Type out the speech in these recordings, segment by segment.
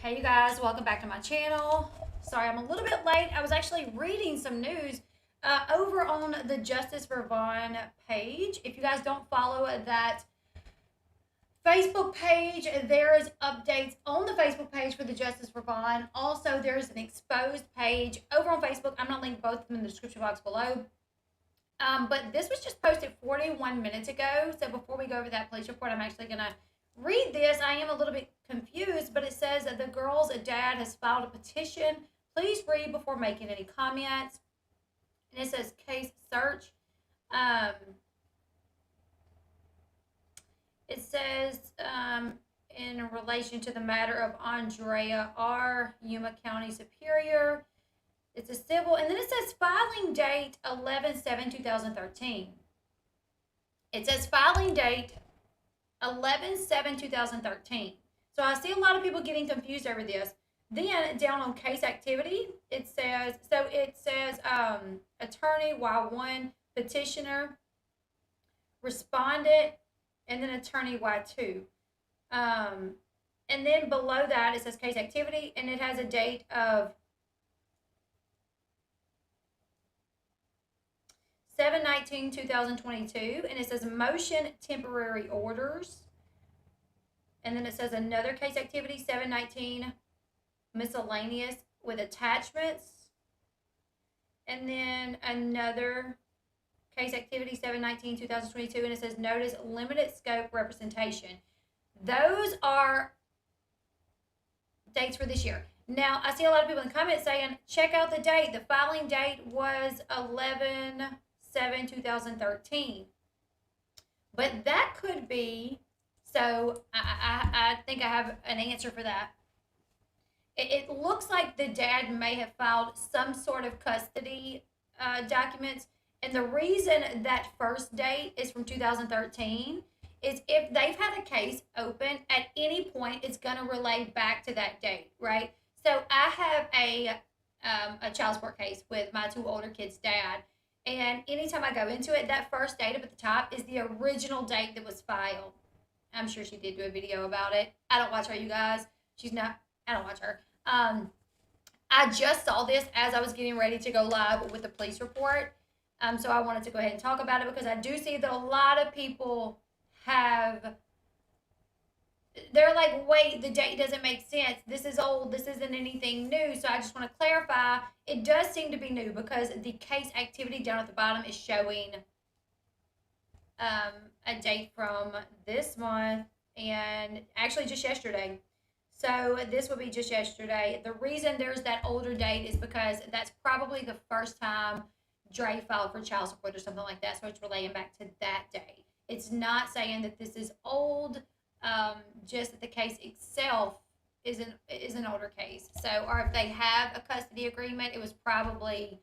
Hey you guys, welcome back to my channel. Sorry I'm a little bit late. I was actually reading some news over on the Justice for Vaughn page. If you guys don't follow that Facebook page, there is updates on the Facebook page for the Justice for Vaughn. Also, there's an exposed page over on Facebook. I'm going to link both of them in the description box below. But this was just posted 41 minutes ago. So before we go over that police report, I'm actually going to read this. I am a little bit confused, but it says that the girl's dad has filed a petition. Please read before making any comments. And it says case search. It says in relation to the matter of Andrea R., Yuma County Superior. It's a civil, and then it says filing date 11/7/2013. It says filing date 11/7/2013. So I see a lot of people getting confused over this. Then down on case activity, it says attorney Y1, petitioner, respondent, and then attorney Y2. And then below that it says case activity, and it has a date of 7/19/2022, and it says motion temporary orders. And then it says another case activity, 7/19 miscellaneous with attachments. And then another case activity, 7/19/2022, and it says notice limited scope representation. Those are dates for this year. Now, I see a lot of people in the comments saying, check out the date. The filing date was 11/7/2013. But that could be, so I think I have an answer for that. It looks like the dad may have filed some sort of custody documents. And the reason that first date is from 2013 is if they've had a case open at any point, it's going to relate back to that date, right? So I have a child support case with my two older kids' dad. And anytime I go into it, that first date up at the top is the original date that was filed. I'm sure she did do a video about it. I don't watch her, you guys. I don't watch her. I just saw this as I was getting ready to go live with the police report. So I wanted to go ahead and talk about it because I do see that a lot of people they're like, wait, the date doesn't make sense. This is old. This isn't anything new. So I just want to clarify. It does seem to be new because the case activity down at the bottom is showing a date from this month and actually just yesterday. So this will be just yesterday. The reason there's that older date is because that's probably the first time Dre filed for child support or something like that. So it's relating back to that day. It's not saying that this is old. Just that the case itself is an older case. So, or if they have a custody agreement, it was probably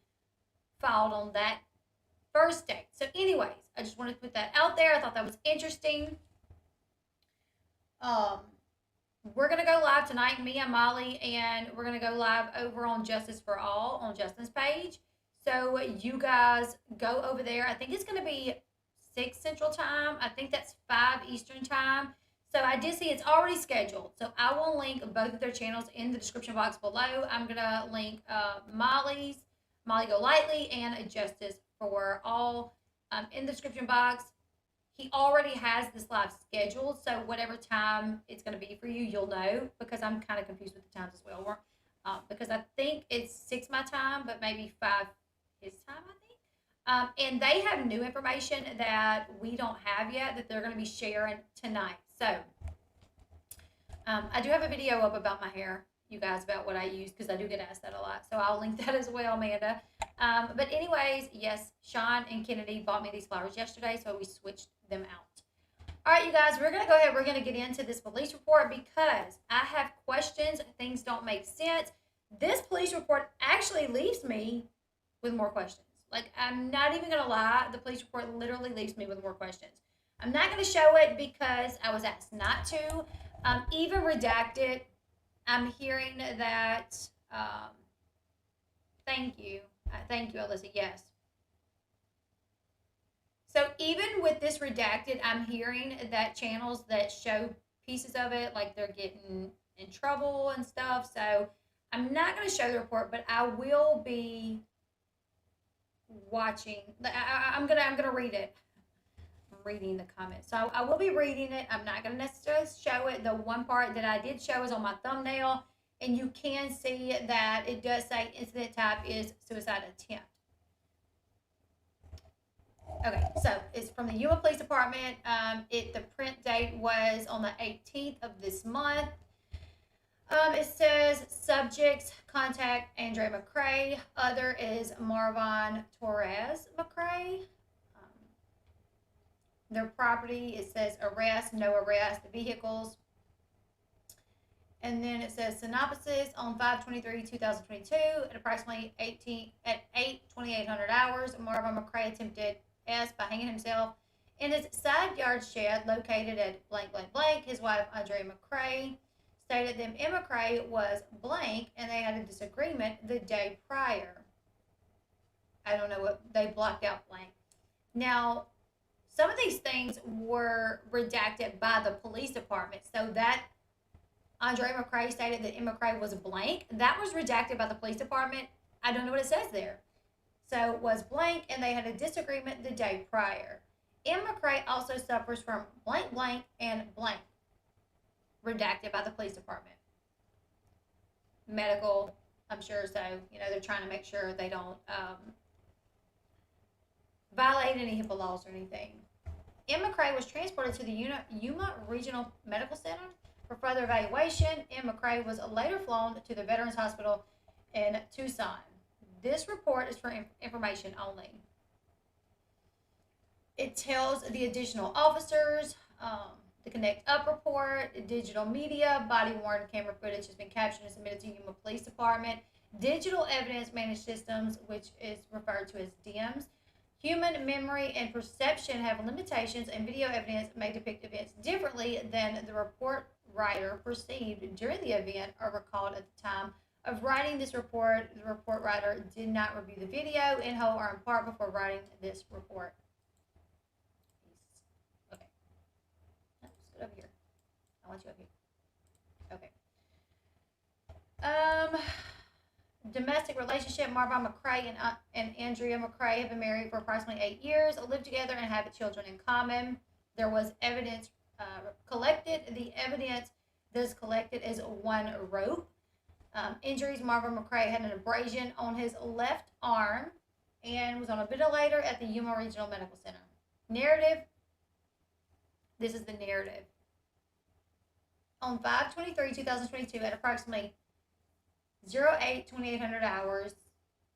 filed on that first date. So anyways, I just wanted to put that out there. I thought that was interesting. We're going to go live tonight, me and Molly, and we're going to go live over on Justice for All on Justin's page. So you guys go over there. I think it's going to be 6 Central Time. I think that's 5 Eastern Time. So I did see it's already scheduled. So I will link both of their channels in the description box below. I'm going to link Molly Go Lightly, and Justice for All in the description box. He already has this live scheduled. So whatever time it's going to be for you, you'll know. Because I'm kind of confused with the times as well. Because I think it's 6 my time, but maybe 5 his time, I think. And they have new information that we don't have yet that they're going to be sharing tonight. So, I do have a video up about my hair, you guys, about what I use, because I do get asked that a lot. So I'll link that as well, Amanda. But anyways, yes, Sean and Kennedy bought me these flowers yesterday, so we switched them out. All right, you guys, we're going to go ahead. We're going to get into this police report because I have questions. Things don't make sense. This police report actually leaves me with more questions. Like, I'm not even going to lie. The police report literally leaves me with more questions. I'm not going to show it because I was asked not to. Even redacted, I'm hearing that, thank you. Thank you, Alyssa. Yes. So even with this redacted, I'm hearing that channels that show pieces of it, like they're getting in trouble and stuff. So I'm not going to show the report, but I will be watching. I'm gonna read it. I'm reading the comments, so I will be reading it. I'm not gonna necessarily show it. The one part that I did show is on my thumbnail, and you can see that it does say incident type is suicide attempt. Okay, so it's from the Yuma Police Department. The print date was on the 18th of this month. It says subjects contact Andre McCrae. Other is Marvon Torres McCrae. Their property, it says arrest, no arrest, the vehicles. And then it says synopsis on 5/23/2022 at approximately 8:28 hours. Marvon McCrae attempted S by hanging himself in his side yard shed located at blank, blank, blank. His wife, Andre McCrae, stated that M. McCrae was blank and they had a disagreement the day prior. I don't know what they blocked out blank. Now, some of these things were redacted by the police department. So that Andre McCrae stated that M. McCrae was blank. That was redacted by the police department. I don't know what it says there. So it was blank and they had a disagreement the day prior. M. McCrae also suffers from blank, blank, and blank. Redacted by the police department. Medical, I'm sure, so, they're trying to make sure they don't violate any HIPAA laws or anything. M. McCrae was transported to the Yuma Regional Medical Center for further evaluation. M. McCrae was later flown to the Veterans Hospital in Tucson. This report is for information only. It tells the additional officers, the Connect Up report, digital media, body-worn camera footage has been captured and submitted to Yuma Police Department. Digital evidence managed systems, which is referred to as DIMS. Human memory and perception have limitations, and video evidence may depict events differently than the report writer perceived during the event or recalled at the time of writing this report. The report writer did not review the video in whole or in part before writing this report. Up here. I want you up here. Okay. Domestic relationship. Marvon McCrae and Andrea McCrae have been married for approximately 8 years, live together, and have children in common. There was evidence collected. The evidence that is collected is one rope. Injuries. Marvon McCrae had an abrasion on his left arm and was on a ventilator at the Yuma Regional Medical Center. Narrative. This is the narrative. On 5/23/2022 at approximately 08/2800 hours,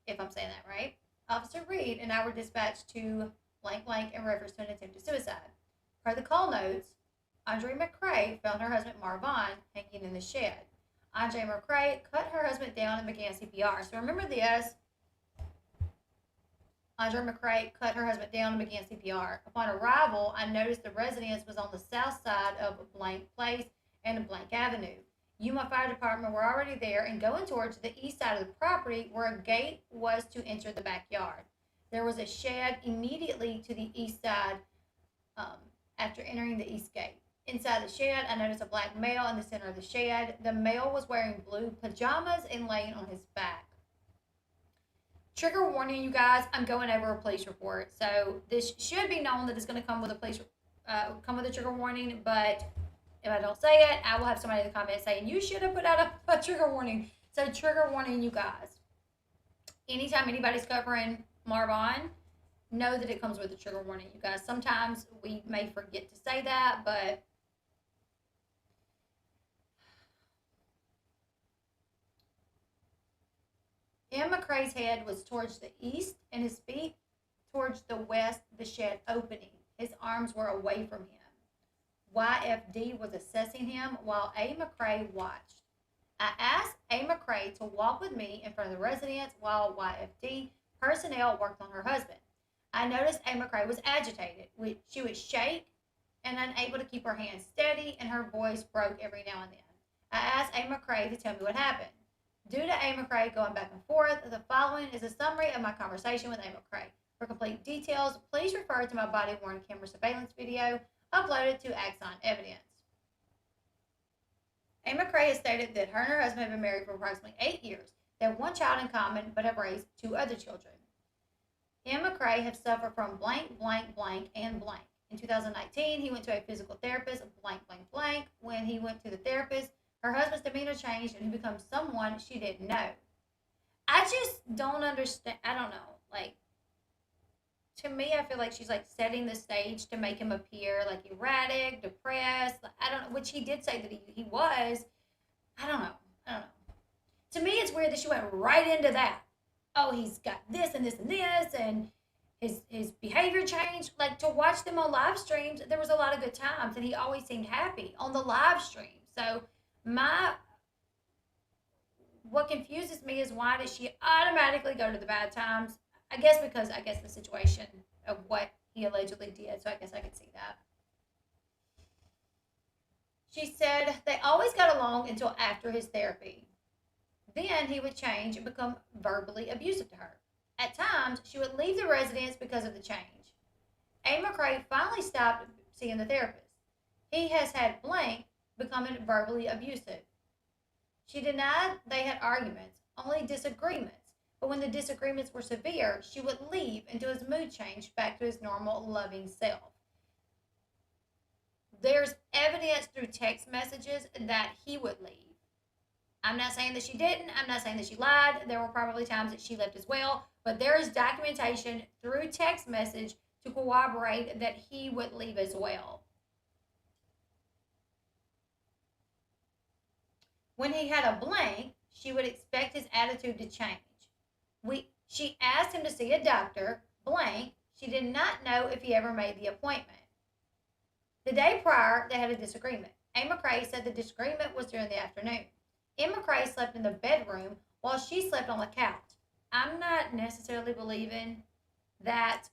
if I'm saying that right, Officer Reed and I were dispatched to blank blank in reference to an attempted suicide. Per the call notes, Andre McCrae found her husband Marvon hanging in the shed. Andre McCrae cut her husband down and began CPR. So remember this. Andre McCrae cut her husband down and began CPR. Upon arrival, I noticed the residence was on the south side of Blank Place and Blank Avenue. Yuma Fire Department were already there and going towards the east side of the property where a gate was to enter the backyard. There was a shed immediately to the east side after entering the east gate. Inside the shed, I noticed a black male in the center of the shed. The male was wearing blue pajamas and laying on his back. Trigger warning, you guys, I'm going over a police report. So this should be known that it's going to come with a trigger warning, but if I don't say it, I will have somebody in the comments saying, you should have put out a trigger warning. So trigger warning, you guys. Anytime anybody's covering Marvon, know that it comes with a trigger warning, you guys. Sometimes we may forget to say that, but M. McCrae's head was towards the east and his feet towards the west, the shed opening. His arms were away from him. YFD was assessing him while A. McCrae watched. I asked A. McCrae to walk with me in front of the residence while YFD personnel worked on her husband. I noticed A. McCrae was agitated. She would shake and unable to keep her hands steady, and her voice broke every now and then. I asked A. McCrae to tell me what happened. Due to A. McCrae going back and forth, the following is a summary of my conversation with A. McCrae. For complete details, please refer to my body-worn camera surveillance video uploaded to Axon Evidence. A. McCrae has stated that her and her husband have been married for approximately 8 years. They have one child in common, but have raised two other children. M. McCrae have suffered from blank, blank, blank, and blank. In 2019, he went to a physical therapist, blank, blank, blank. When he went to the therapist, her husband's demeanor changed and he becomes someone she didn't know. I just don't understand. I don't know. Like, to me, I feel like she's like setting the stage to make him appear like erratic, depressed. Like, I don't know, which he did say that he was. I don't know. I don't know. To me, it's weird that she went right into that. Oh, he's got this and this and this, and his behavior changed. Like, to watch them on live streams, there was a lot of good times, and he always seemed happy on the live stream. So my what confuses me is, why does she automatically go to the bad times? I guess the situation of what he allegedly did. So I guess I could see that. She said they always got along until after his therapy. Then he would change and become verbally abusive to her. At times, she would leave the residence because of the change. A. McCrae finally stopped seeing the therapist. He has had blank becoming verbally abusive. She denied they had arguments, only disagreements. But when the disagreements were severe, she would leave until his mood changed back to his normal, loving self. There's evidence through text messages that he would leave. I'm not saying that she didn't. I'm not saying that she lied. There were probably times that she left as well. But there is documentation through text message to corroborate that he would leave as well. When he had a blank, she would expect his attitude to change. She asked him to see a doctor, blank. She did not know if he ever made the appointment. The day prior, they had a disagreement. A. McCrae said the disagreement was during the afternoon. M. McCrae slept in the bedroom while she slept on the couch. I'm not necessarily believing that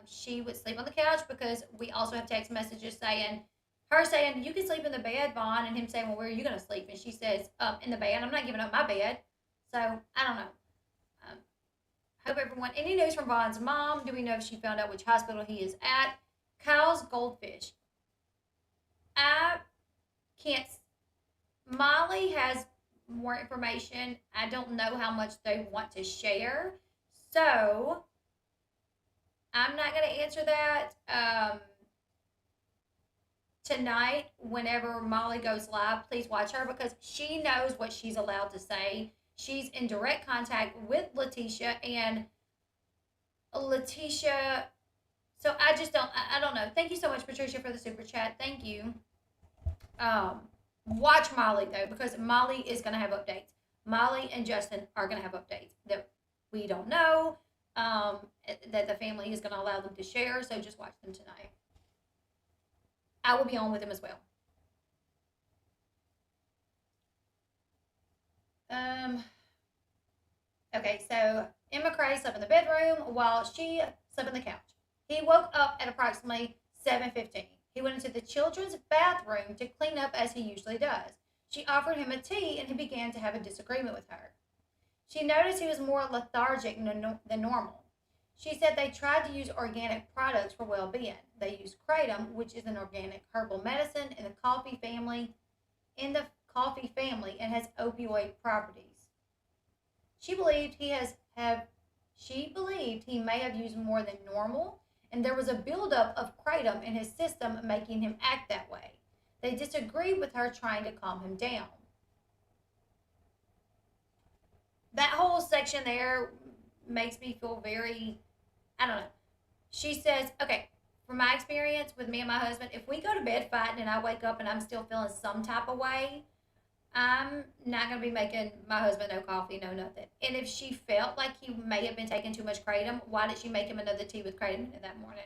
she would sleep on the couch, because we also have text messages saying, her saying, you can sleep in the bed, Vaughn, and him saying, well, where are you going to sleep? And she says, in the bed. I'm not giving up my bed. So, I don't know. Hope everyone, any news from Vaughn's mom? Do we know if she found out which hospital he is at? Kyle's goldfish. I can't. Molly has more information. I don't know how much they want to share. So, I'm not going to answer that. Tonight, whenever Molly goes live, please watch her, because she knows what she's allowed to say. She's in direct contact with Letitia, and Letitia, so I don't know. Thank you so much, Patricia, for the super chat. Thank you. Watch Molly, though, because Molly is going to have updates. Molly and Justin are going to have updates that we don't know, that the family is going to allow them to share, so just watch them tonight. I will be on with them as well. Okay, so M. McCrae slept in the bedroom while she slept on the couch. He woke up at approximately 7:15. He went into the children's bathroom to clean up as he usually does. She offered him a tea, and he began to have a disagreement with her. She noticed he was more lethargic than normal. She said they tried to use organic products for well-being. They used kratom, which is an organic herbal medicine in the coffee family, and has opioid properties. She believed he may have used more than normal, and there was a buildup of kratom in his system, making him act that way. They disagreed with her trying to calm him down. That whole section there makes me feel very, I don't know. She says, okay, from my experience with me and my husband, if we go to bed fighting and I wake up and I'm still feeling some type of way, I'm not going to be making my husband no coffee, no nothing. And if she felt like he may have been taking too much kratom, why did she make him another tea with kratom that morning?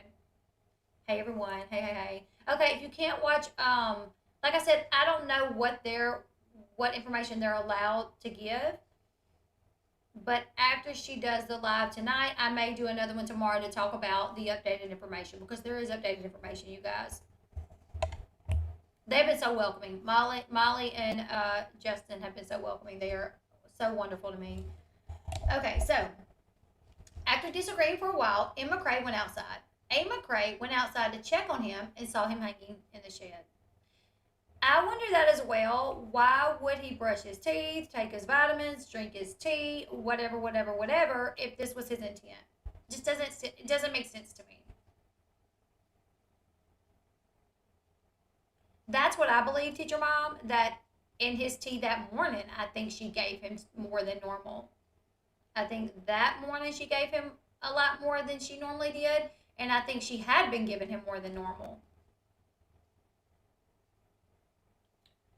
Hey, everyone. Hey. Okay, if you can't watch, like I said, I don't know what information they're allowed to give. But after she does the live tonight, I may do another one tomorrow to talk about the updated information, because there is updated information, you guys. They've been so welcoming. Molly and Justin have been so welcoming. They are so wonderful to me. Okay, so after disagreeing for a while, M. McCrae went outside. A. McCrae went outside to check on him and saw him hanging in the shed. I wonder that as well. Why would he brush his teeth, take his vitamins, drink his tea, whatever, whatever, whatever, if this was his intent? Just doesn't make sense to me. That's what I believe, teacher mom, that in his tea that morning, I think she gave him more than normal. I think that morning she gave him a lot more than she normally did, and I think she had been giving him more than normal.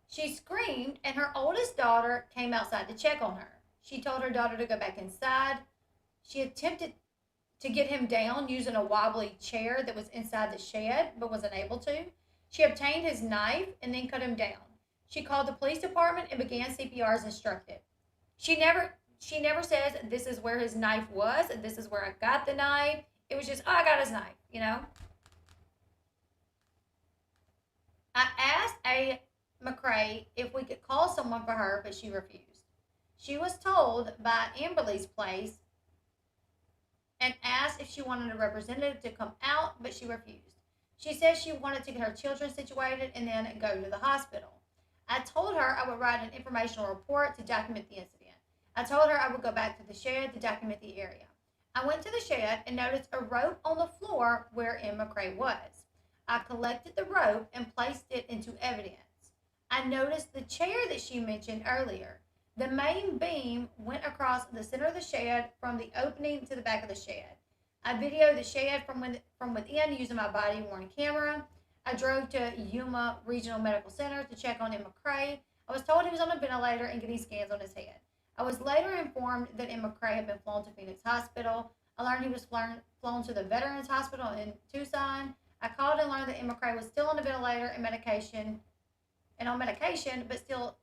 She screamed, and her oldest daughter came outside to check on her. She told her daughter to go back inside. She attempted to get him down using a wobbly chair that was inside the shed, but was unable to. She obtained his knife and then cut him down. She called the police department and began CPR as instructed. She never says this is where his knife was, this is where I got the knife. It was just, oh, I got his knife. I asked A. McCrae if we could call someone for her, but she refused. She was told by Amberly's place and asked if she wanted a representative to come out, but she refused. She said she wanted to get her children situated and then go to the hospital. I told her I would write an informational report to document the incident. I told her I would go back to the shed to document the area. I went to the shed and noticed a rope on the floor where M. McCrae was. I collected the rope and placed it into evidence. I noticed the chair that she mentioned earlier. The main beam went across the center of the shed from the opening to the back of the shed. I videoed the shed from within using my body-worn camera. I drove to Yuma Regional Medical Center to check on M. McCrae. I was told he was on a ventilator and getting scans on his head. I was later informed that M. McCrae had been flown to Phoenix Hospital. I learned he was flown to the Veterans Hospital in Tucson. I called and learned that M. McCrae was still on a ventilator and on medication, but still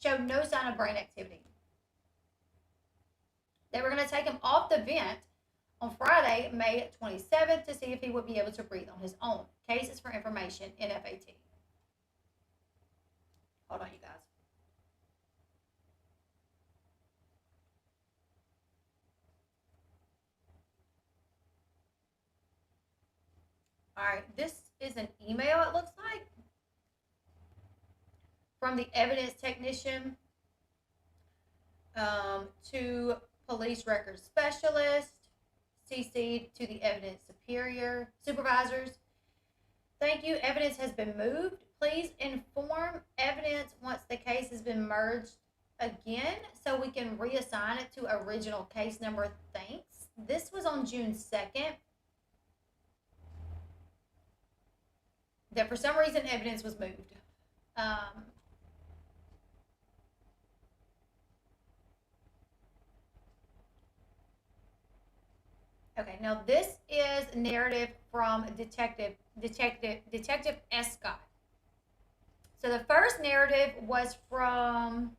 showed no sign of brain activity. They were going to take him off the vent on Friday, May 27th, to see if he would be able to breathe on his own. Cases for information, NFAT. Hold on, you guys. All right, this is an email, it looks like, from the evidence technician to police records specialist, CC'd to the evidence supervisors. Thank you. Evidence has been moved. Please inform evidence once the case has been merged again so we can reassign it to original case number. Thanks. This was on June 2nd. That for some reason evidence was moved. Okay, now this is narrative from Detective Escott. So the first narrative was from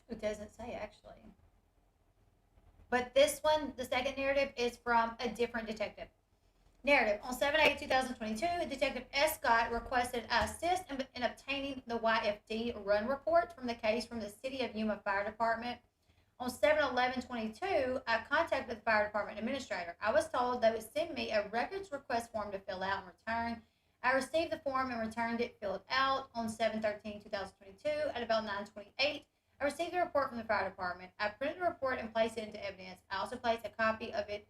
it doesn't say actually. But this one, the second narrative, is from a different detective. Narrative. On 7/8/2022, Detective Escott requested I assist in obtaining the YFD run report from the case from the City of Yuma Fire Department. On 7/11/22, I contacted the Fire Department administrator. I was told they would send me a records request form to fill out and return. I received the form and returned it filled out on 7/13/2022 at about 9:28. I received the report from the fire department. I printed the report and placed it into evidence. I also placed a copy of it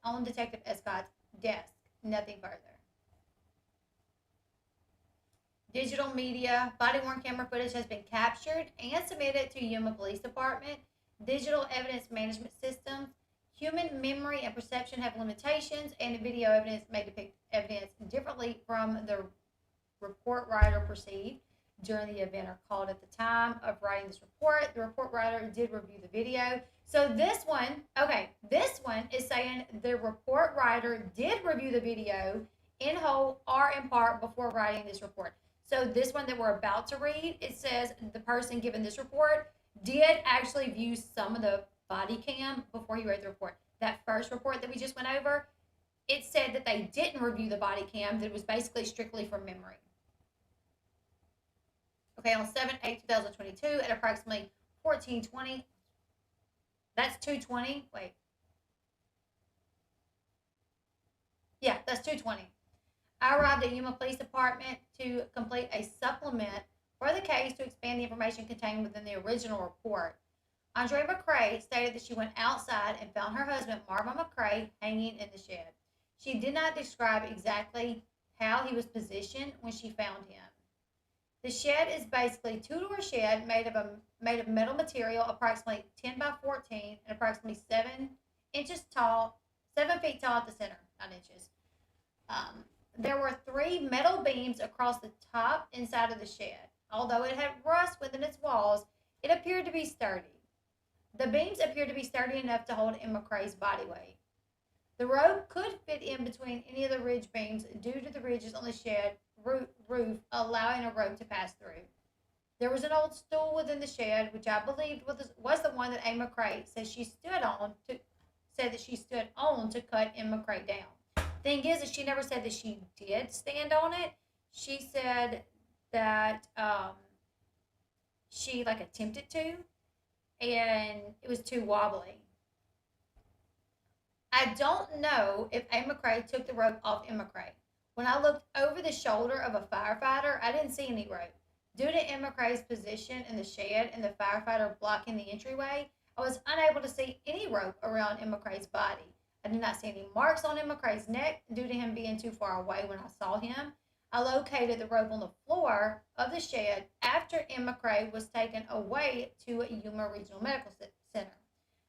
on Detective Escott's desk. Nothing further. Digital media, body-worn camera footage has been captured and submitted to Yuma Police Department. Digital evidence management systems. Human memory and perception have limitations, and video evidence may depict evidence differently from the report writer perceived during the event or called at the time of writing this report. The report writer did review the video. So this one is saying the report writer did review the video in whole or in part before writing this report. So this one that we're about to read, it says the person given this report did actually view some of the body cam before he wrote the report. That first report that we just went over, it said that they didn't review the body cam, that it was basically strictly from memory. Okay, on 7/8/2022 at approximately 14:20. That's 2:20. Wait. Yeah, that's 220. I arrived at Yuma Police Department to complete a supplement for the case to expand the information contained within the original report. Andre McCrae stated that she went outside and found her husband, Marvon McCrae, hanging in the shed. She did not describe exactly how he was positioned when she found him. The shed is basically a two-door shed made of metal material, approximately 10 by 14 and approximately 7 inches tall, 7 feet tall at the center, 9 inches. There were three metal beams across the top and side of the shed. Although it had rust within its walls, it appeared to be sturdy. The beams appeared to be sturdy enough to hold Emma Crae's body weight. The rope could fit in between any of the ridge beams due to the ridges on the shed roof, allowing a rope to pass through. There was an old stool within the shed, which I believed was the one that Emma Crae said that she stood on to cut Emma Crae down. Thing is that she never said that she did stand on it. She said that she like attempted to, and it was too wobbly. I don't know if Emma Crae took the rope off Emma Crae. When I looked over the shoulder of a firefighter, I didn't see any rope. Due to Emma Crae's position in the shed and the firefighter blocking the entryway, I was unable to see any rope around Emma Crae's body. I did not see any marks on Emma Crae's neck due to him being too far away when I saw him. I located the rope on the floor of the shed after Emma Crae was taken away to Yuma Regional Medical Center.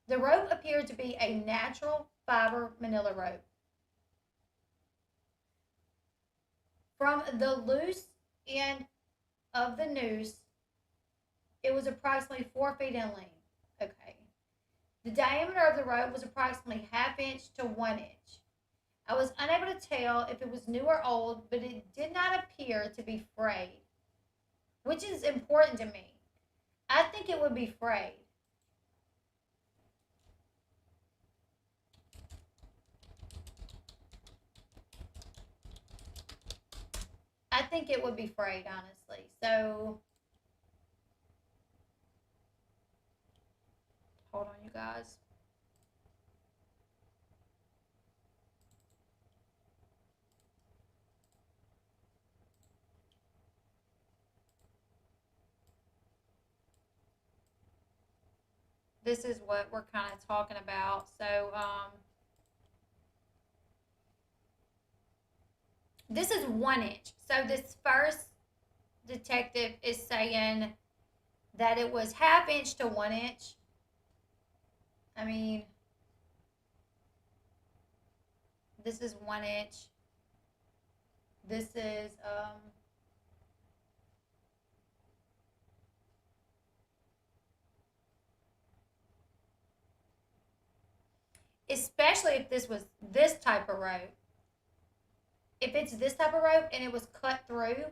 The rope appeared to be a natural fiber manila rope. From the loose end of the noose, it was approximately 4 feet in length. Okay. The diameter of the rope was approximately ½ inch to 1 inch. I was unable to tell if it was new or old, but it did not appear to be frayed, which is important to me. I think it would be frayed. I think it would be frayed, honestly. So, hold on, you guys. This is what we're kind of talking about. So, this is 1 inch. So, this first detective is saying that it was ½ inch to 1 inch. I mean, this is 1 inch. This is, especially if this was this type of rope. If it's this type of rope and it was cut through,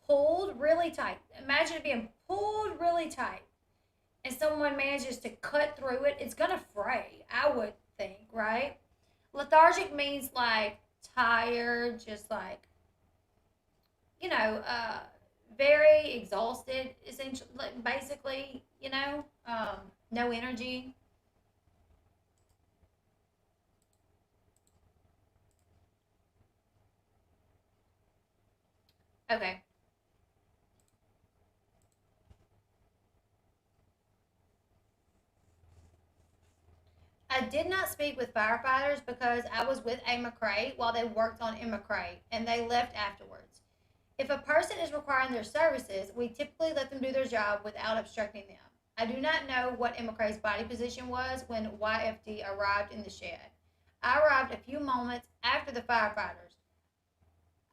pulled really tight. Imagine it being pulled really tight and someone manages to cut through it, it's gonna fray, I would think, right? Lethargic means like tired, just like, you know, very exhausted, essentially, basically, no energy. Okay. I did not speak with firefighters because I was with A. McCrae while they worked on M. McCrae, and they left afterwards. If a person is requiring their services, we typically let them do their job without obstructing them. I do not know what M. McCrae's body position was when YFD arrived in the shed. I arrived a few moments after the firefighters.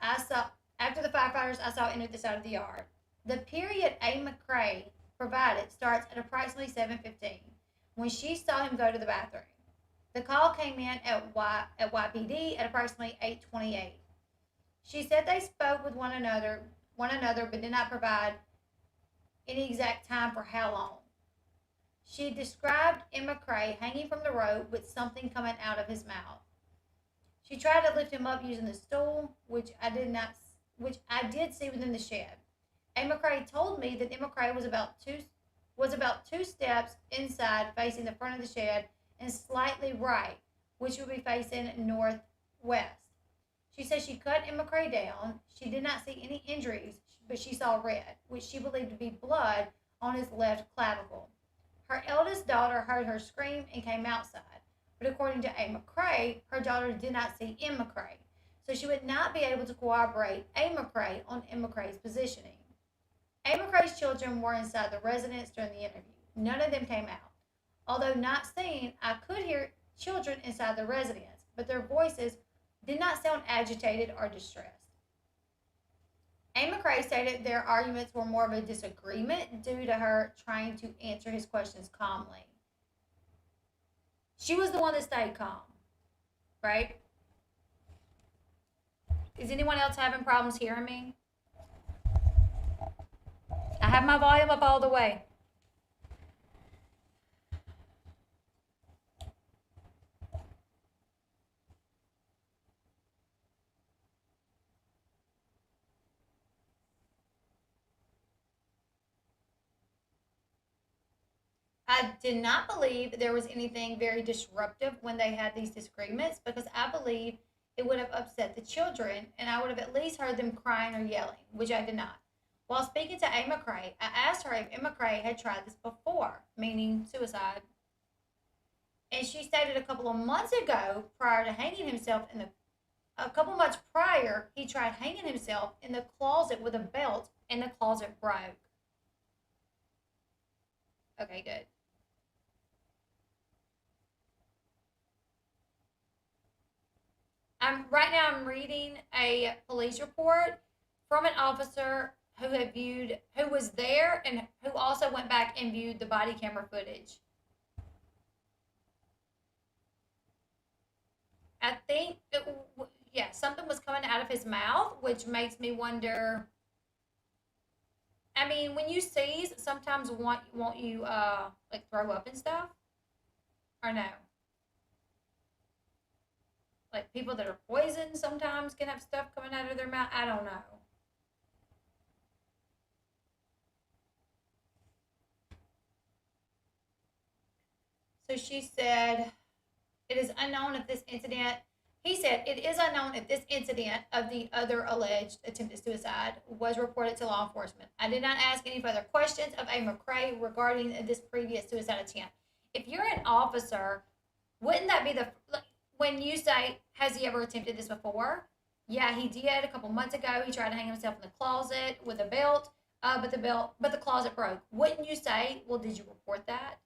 I saw After the firefighters I saw entered the side of the yard. The period A. McCrae provided starts at approximately 7:15 when she saw him go to the bathroom. The call came in at YPD at approximately 8:28. She said they spoke with one another, but did not provide any exact time for how long. She described Emma Cray hanging from the rope with something coming out of his mouth. She tried to lift him up using the stool, which I did see within the shed. Emma Cray told me that Emma Cray was about two steps inside, facing the front of the shed, and slightly right, which would be facing northwest. She said she cut Emma Cray down. She did not see any injuries, but she saw red, which she believed to be blood on his left clavicle. Her eldest daughter heard her scream and came outside, but according to A. McCrae, her daughter did not see M. McCrae, so she would not be able to corroborate A. McCrae on M. McCrae's positioning. A. McCrae's children were inside the residence during the interview. None of them came out. Although not seen, I could hear children inside the residence, but their voices did not sound agitated or distressed. A. McCrae stated their arguments were more of a disagreement due to her trying to answer his questions calmly. She was the one that stayed calm, right? Is anyone else having problems hearing me? I have my volume up all the way. I did not believe there was anything very disruptive when they had these disagreements because I believe it would have upset the children and I would have at least heard them crying or yelling, which I did not. While speaking to A. McCrae, I asked her if M. McCrae had tried this before, meaning suicide. And she stated a couple of months ago, prior to hanging himself a couple months prior, he tried hanging himself in the closet with a belt and the closet broke. Okay, good. Right now I'm reading a police report from an officer who was there and who also went back and viewed the body camera footage. I think yeah, something was coming out of his mouth, which makes me wonder. I mean, when you seize, sometimes want you like throw up and stuff, or no? Like people that are poisoned sometimes can have stuff coming out of their mouth. I don't know. So she said, it is unknown if this incident, he said, it is unknown if this incident of the other alleged attempted suicide was reported to law enforcement. I did not ask any further questions of A. McCrae regarding this previous suicide attempt. If you're an officer, wouldn't that be when you say, has he ever attempted this before? Yeah, he did a couple months ago. He tried to hang himself in the closet with a belt, but the closet broke. Wouldn't you say, well, did you report that?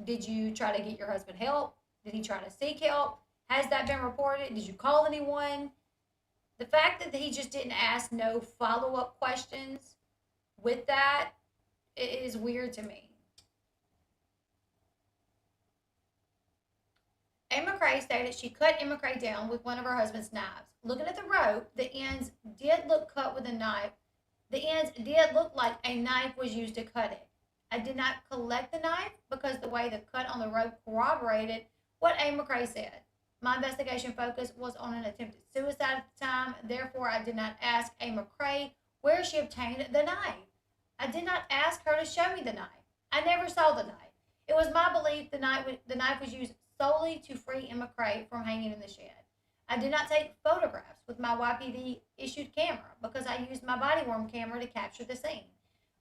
Did you try to get your husband help? Did he try to seek help? Has that been reported? Did you call anyone? The fact that he just didn't ask no follow up questions with that is weird to me. A. McCrae stated she cut M. McCrae down with one of her husband's knives. Looking at the rope, the ends did look cut with a knife. The ends did look like a knife was used to cut it. I did not collect the knife because the way the cut on the rope corroborated what A. McCrae said. My investigation focus was on an attempted suicide at the time, therefore I did not ask A. McCrae where she obtained the knife. I did not ask her to show me the knife. I never saw the knife. It was my belief the knife was used solely to free M. McCrae from hanging in the shed. I did not take photographs with my YPD issued camera because I used my body worn camera to capture the scene.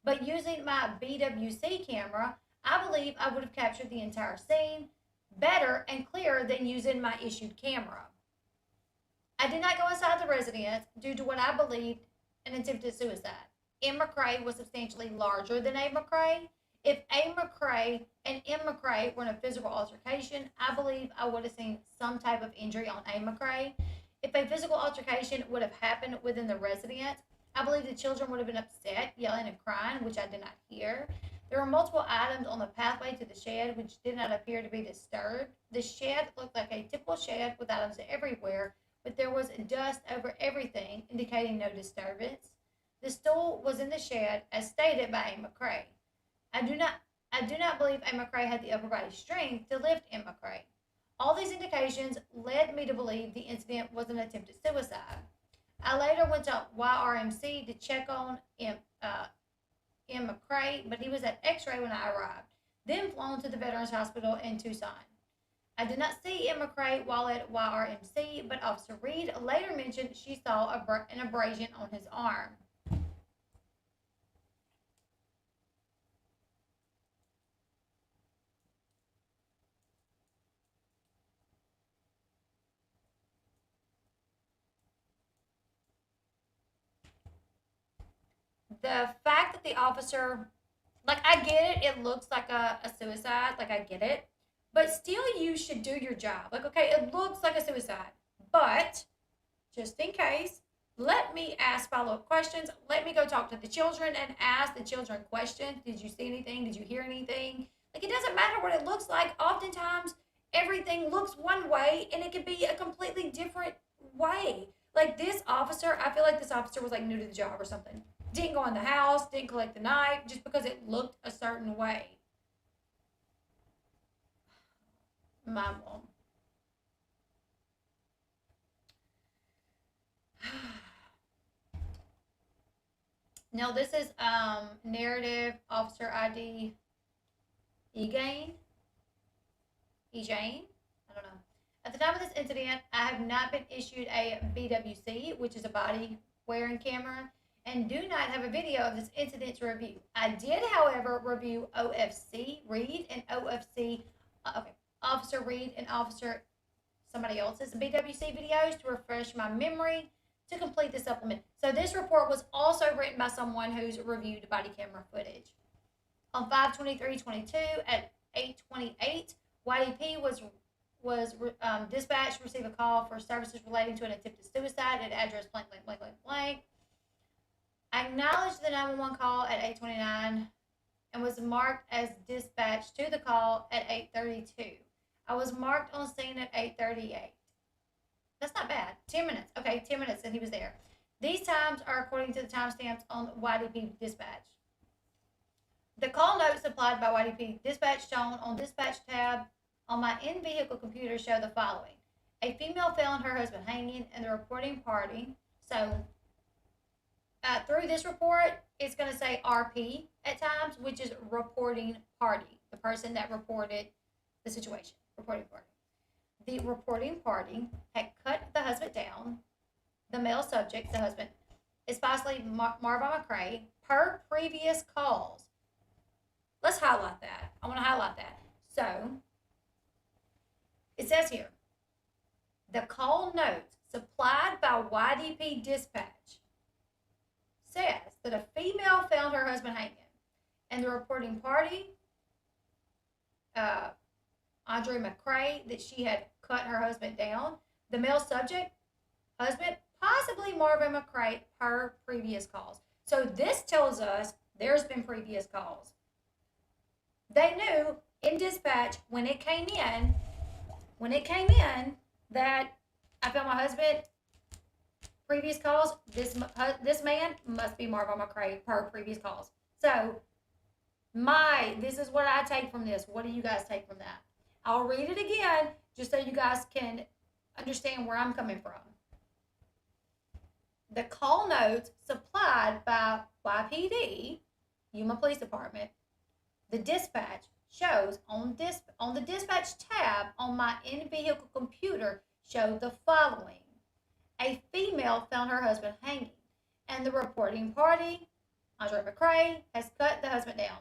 But using my BWC camera, I believe I would have captured the entire scene better and clearer than using my issued camera. I did not go inside the residence due to what I believed an attempted suicide. M. McCrae was substantially larger than A. McCrae. If A. McCrae and M. McCrae were in a physical altercation, I believe I would have seen some type of injury on A. McCrae. If a physical altercation would have happened within the residence, I believe the children would have been upset, yelling and crying, which I did not hear. There were multiple items on the pathway to the shed which did not appear to be disturbed. The shed looked like a typical shed with items everywhere, but there was dust over everything, indicating no disturbance. The stool was in the shed, as stated by A. McCrae. I do not believe A. McCrae had the upper body strength to lift M. McCrae. All these indications led me to believe the incident was an attempted suicide. I later went to YRMC to check on M. McCrae, but he was at X-ray when I arrived, then flown to the Veterans Hospital in Tucson. I did not see Emma McCrae while at YRMC, but Officer Reed later mentioned she saw an abrasion on his arm. The fact that the officer, like, I get it, it looks like a suicide, like, I get it, but still, you should do your job. Like, okay, it looks like a suicide, but just in case, let me ask follow-up questions. Let me go talk to the children and ask the children questions. Did you see anything? Did you hear anything? Like, it doesn't matter what it looks like. Oftentimes, everything looks one way and it could be a completely different way. Like, this officer, I feel like this officer was like new to the job or something. Didn't go in the house, didn't collect the knife just because it looked a certain way. My mom. No, this is narrative officer ID Egain. Ejane. I don't know. At the time of this incident, I have not been issued a BWC, which is a body wearing camera, and do not have a video of this incident to review. I did, however, review OFC Reed and Officer Reed and Officer somebody else's BWC videos to refresh my memory to complete the supplement. So this report was also written by someone who's reviewed body camera footage. On 5/23/22 at 8:28, YDP was dispatched to receive a call for services relating to an attempted suicide at address blank, blank, blank, blank, blank. I acknowledged the 911 call at 8:29 and was marked as dispatched to the call at 8:32. I was marked on scene at 8:38. That's not bad. 10 minutes. Okay, 10 minutes and he was there. These times are according to the timestamps on YDP dispatch. The call notes supplied by YDP dispatch shown on dispatch tab on my in-vehicle computer show the following. A female found her husband hanging and the reporting party. So through this report, it's going to say RP at times, which is reporting party, the person that reported the situation, reporting party. The reporting party had cut the husband down. The male subject, the husband, is possibly Marvon McCrae per previous calls. Let's highlight that. I want to highlight that. So, it says here, the call notes supplied by YDP dispatch says that a female found her husband hanging, and the reporting party, Andre McCrae, that she had cut her husband down. The male subject, husband, possibly Marvin McCrae per previous calls. So this tells us there's been previous calls. They knew in dispatch when it came in that I found my husband. Previous calls. This man must be Marvon McCrae per previous calls. So this is what I take from this. What do you guys take from that? I'll read it again just so you guys can understand where I'm coming from. The call notes supplied by YPD, Yuma Police Department, the dispatch shows on the dispatch tab on my in-vehicle computer showed the following. A female found her husband hanging, and the reporting party, Andre McCrae, has cut the husband down.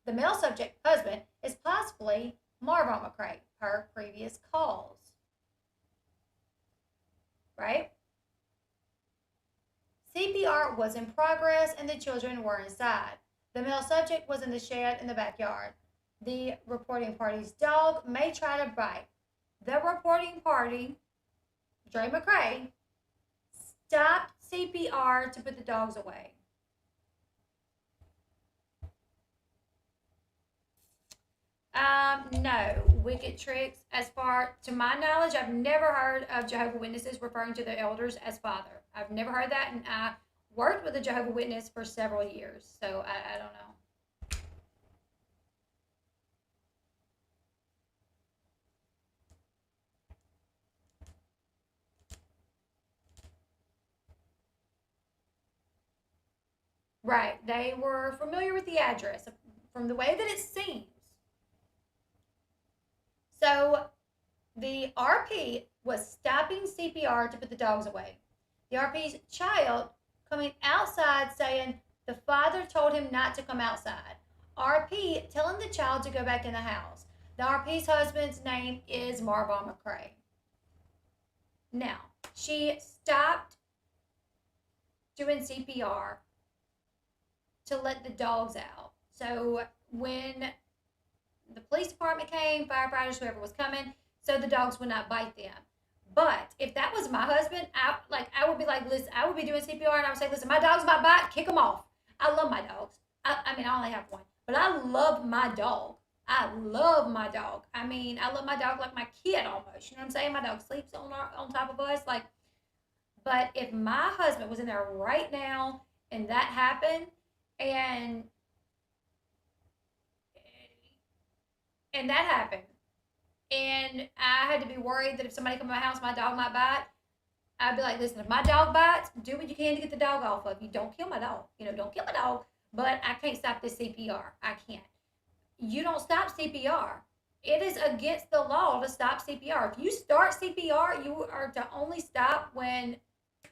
The male subject, husband, is possibly Marvon McCrae per previous calls. Right? CPR was in progress and the children were inside. The male subject was in the shed in the backyard. The reporting party's dog may try to bite. The reporting party, Dre McCrae, stopped CPR to put the dogs away. No, wicked tricks. As far to my knowledge, I've never heard of Jehovah's Witnesses referring to their elders as father. I've never heard that, and I worked with a Jehovah's Witness for several years, so I don't know. Right, they were familiar with the address from the way that it seems. So The RP was stopping CPR to put the dogs away. The RP's child coming outside saying the father told him not to come outside. RP telling the child to go back in the house. The RP's husband's name is Marvon McCray. Now, she stopped doing CPR to let the dogs out. So when the police department came, firefighters, whoever was coming, so the dogs would not bite them. But if that was my husband, I would be like, listen, I would be doing CPR and I would say, listen, my dogs might bite, kick them off. I love my dogs. I mean, I only have one, but I love my dog. I love my dog. I mean, I love my dog like my kid almost. You know what I'm saying? My dog sleeps on top of us. Like, but if my husband was in there right now and that happened, and and that happened, and I had to be worried that if somebody come to my house, my dog might bite. I'd be like, listen, if my dog bites, do what you can to get the dog off of you. Don't kill my dog. Don't kill my dog. But I can't stop this CPR. I can't. You don't stop CPR. It is against the law to stop CPR. If you start CPR, you are to only stop when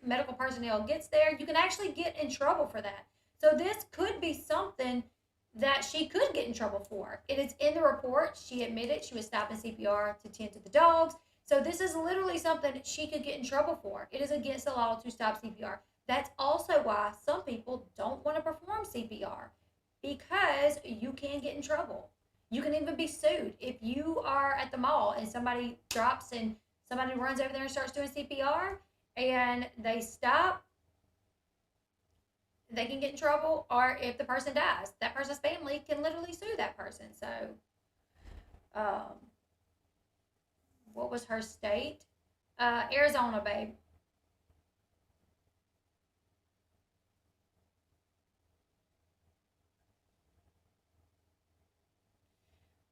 medical personnel gets there. You can actually get in trouble for that. So this could be something that she could get in trouble for. It is in the report. She admitted she was stopping CPR to tend to the dogs. So this is literally something she could get in trouble for. It is against the law to stop CPR. That's also why some people don't want to perform CPR, because you can get in trouble. You can even be sued. If you are at the mall and somebody drops and somebody runs over there and starts doing CPR and they stop, they can get in trouble. Or if the person dies, that person's family can literally sue that person. So, what was her state? Arizona, babe.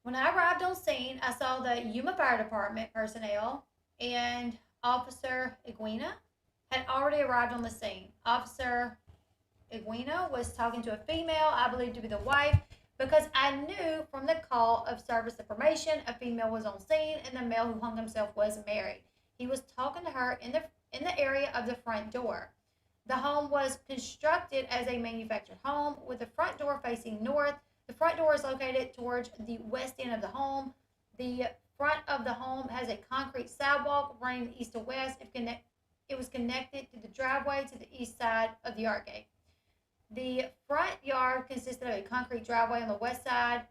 When I arrived on scene, I saw the Yuma Fire Department personnel and Officer Iguina had already arrived on the scene. Officer Iguina was talking to a female, I believe to be the wife, because I knew from the call of service information a female was on scene and the male who hung himself was married. He was talking to her in the area of the front door. The home was constructed as a manufactured home with the front door facing north. The front door is located towards the west end of the home. The front of the home has a concrete sidewalk running east to west. It was connected to the driveway to the east side of the yard gate. The front yard consisted of a concrete driveway on the west side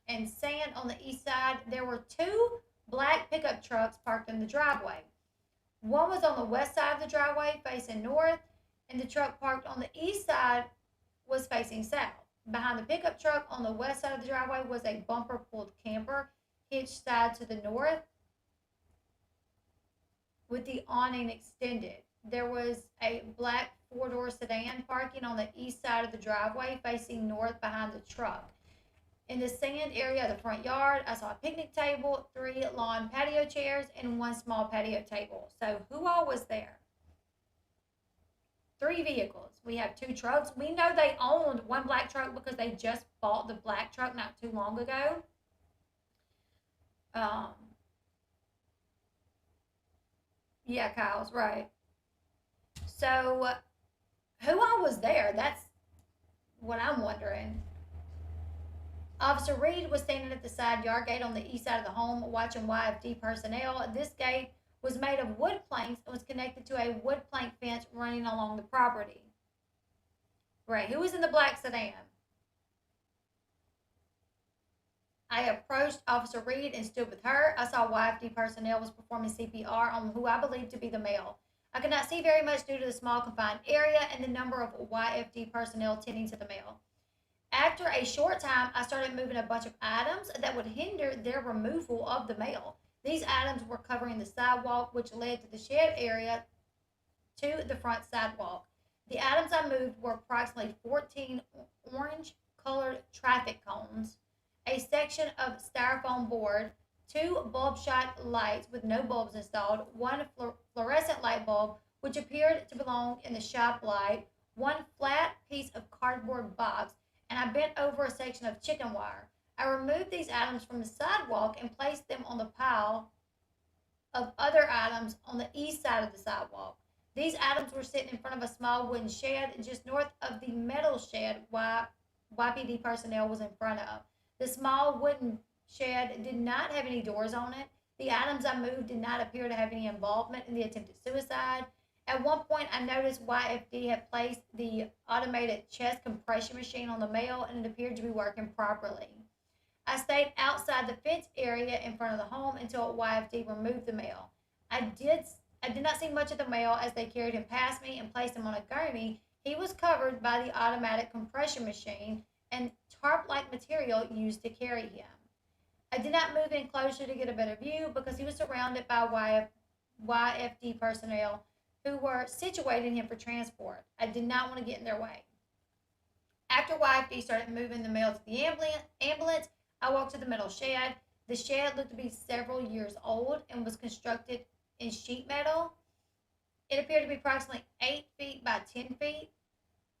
and sand on the east side. There were two black pickup trucks parked in the driveway. One was on the west side of the driveway facing north, and the truck parked on the east side was facing south. Behind the pickup truck on the west side of the driveway was a bumper pulled camper hitched side to the north with the awning extended. There was a black four-door sedan parking on the east side of the driveway facing north behind the truck. In the sand area of the front yard, I saw a picnic table, 3 lawn patio chairs, and 1 small patio table. So who all was there? 3 vehicles. We have 2 trucks. We know they owned 1 black truck because they just bought the black truck not too long ago. Yeah, Kyle's right. So who all was there? That's what I'm wondering. Officer Reed was standing at the side yard gate on the east side of the home watching YFD personnel. This gate was made of wood planks and was connected to a wood plank fence running along the property. Right, who was in the black sedan? I approached Officer Reed and stood with her. I saw YFD personnel was performing CPR on who I believed to be the male. I could not see very much due to the small confined area and the number of YFD personnel tending to the male. After a short time, I started moving a bunch of items that would hinder their removal of the male. These items were covering the sidewalk, which led to the shed area to the front sidewalk. The items I moved were approximately 14 orange-colored traffic cones, a section of styrofoam board, 2 bulb shot lights with no bulbs installed, 1 fluorescent light bulb, which appeared to belong in the shop light, 1 flat piece of cardboard box, and I bent over a section of chicken wire. I removed these items from the sidewalk and placed them on the pile of other items on the east side of the sidewalk. These items were sitting in front of a small wooden shed just north of the metal shed YPD personnel was in front of. The small wooden shed did not have any doors on it. The items I moved did not appear to have any involvement in the attempted suicide. At one point, I noticed YFD had placed the automated chest compression machine on the mail and it appeared to be working properly. I stayed outside the fence area in front of the home until YFD removed the mail. I did not see much of the mail as they carried him past me and placed him on a gurney. He was covered by the automatic compression machine and tarp-like material used to carry him. I did not move in closer to get a better view because he was surrounded by YFD personnel who were situating him for transport. I did not want to get in their way. After YFD started moving the mail to the ambulance, I walked to the metal shed. The shed looked to be several years old and was constructed in sheet metal. It appeared to be approximately 8 feet by 10 feet.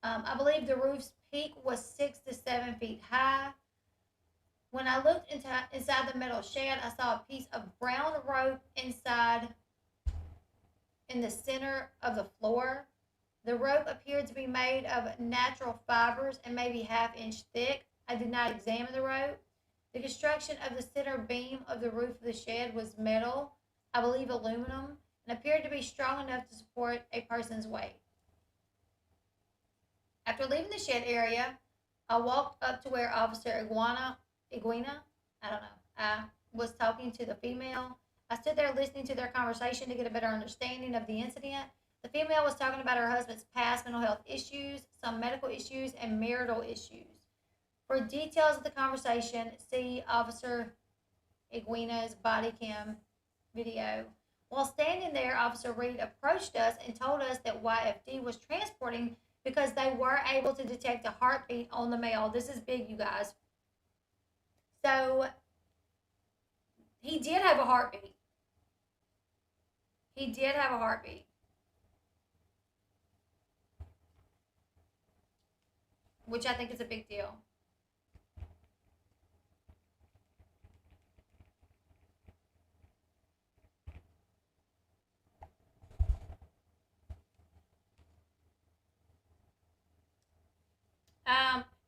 I believe the roof's peak was 6 to 7 feet high. When I looked inside the metal shed, I saw a piece of brown rope in the center of the floor. The rope appeared to be made of natural fibers and maybe half-inch thick. I did not examine the rope. The construction of the center beam of the roof of the shed was metal, I believe aluminum, and appeared to be strong enough to support a person's weight. After leaving the shed area, I walked up to where Officer Iguina, was talking to the female. I stood there listening to their conversation to get a better understanding of the incident. The female was talking about her husband's past mental health issues, some medical issues, and marital issues. For details of the conversation, see Officer Iguina's body cam video. While standing there, Officer Reed approached us and told us that YFD was transporting because they were able to detect a heartbeat on the mail. This is big, you guys. So, he did have a heartbeat. He did have a heartbeat. Which I think is a big deal.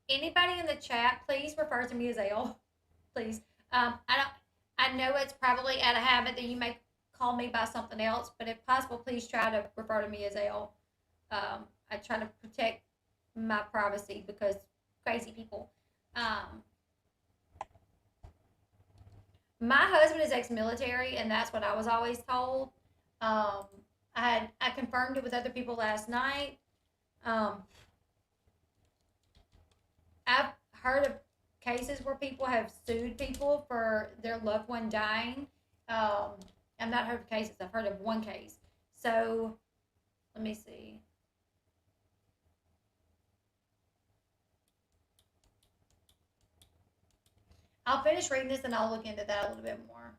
Anybody in the chat, please refer to me as Elle. Please. I know it's probably out of habit that you may call me by something else, but if possible, please try to refer to me as Elle. I try to protect my privacy because crazy people. My husband is ex-military, and that's what I was always told. I confirmed it with other people last night. I've heard of cases where people have sued people for their loved one dying. I've not heard of cases. I've heard of one case. So, let me see. I'll finish reading this and I'll look into that a little bit more.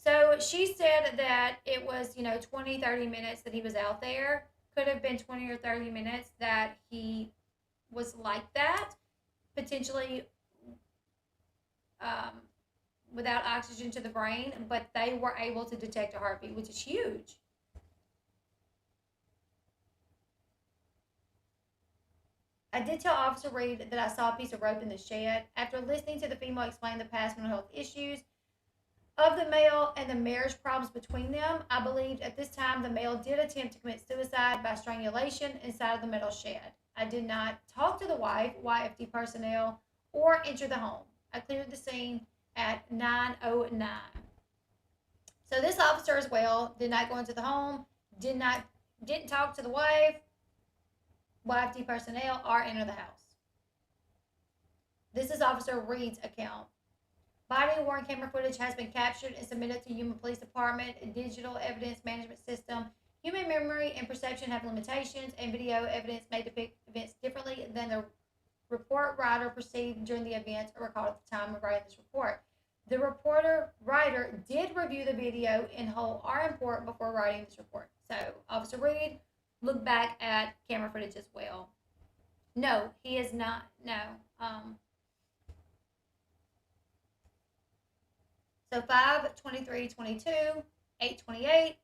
So she said that it was, 20, 30 minutes that he was out there. Could have been 20 or 30 minutes that he was like that, potentially without oxygen to the brain, but they were able to detect a heartbeat, which is huge. I did tell Officer Reed that I saw a piece of rope in the shed. After listening to the female explain the past mental health issues of the male and the marriage problems between them, I believed at this time the male did attempt to commit suicide by strangulation inside of the metal shed. I did not talk to the wife, YFD personnel, or enter the home. I cleared the scene at 9:09. So this officer as well did not go into the home, didn't talk to the wife, YFD personnel, or enter the house. This is Officer Reed's account. Body worn camera footage has been captured and submitted to Yuma Police Department. A digital evidence management system. Human memory and perception have limitations, and video evidence may depict events differently than the report writer perceived during the events or recalled at the time of writing this report. The writer did review the video in whole or in part before writing this report. So, Officer Reed looked back at camera footage as well. No, he is not. No. So 5/23/22, 8/28.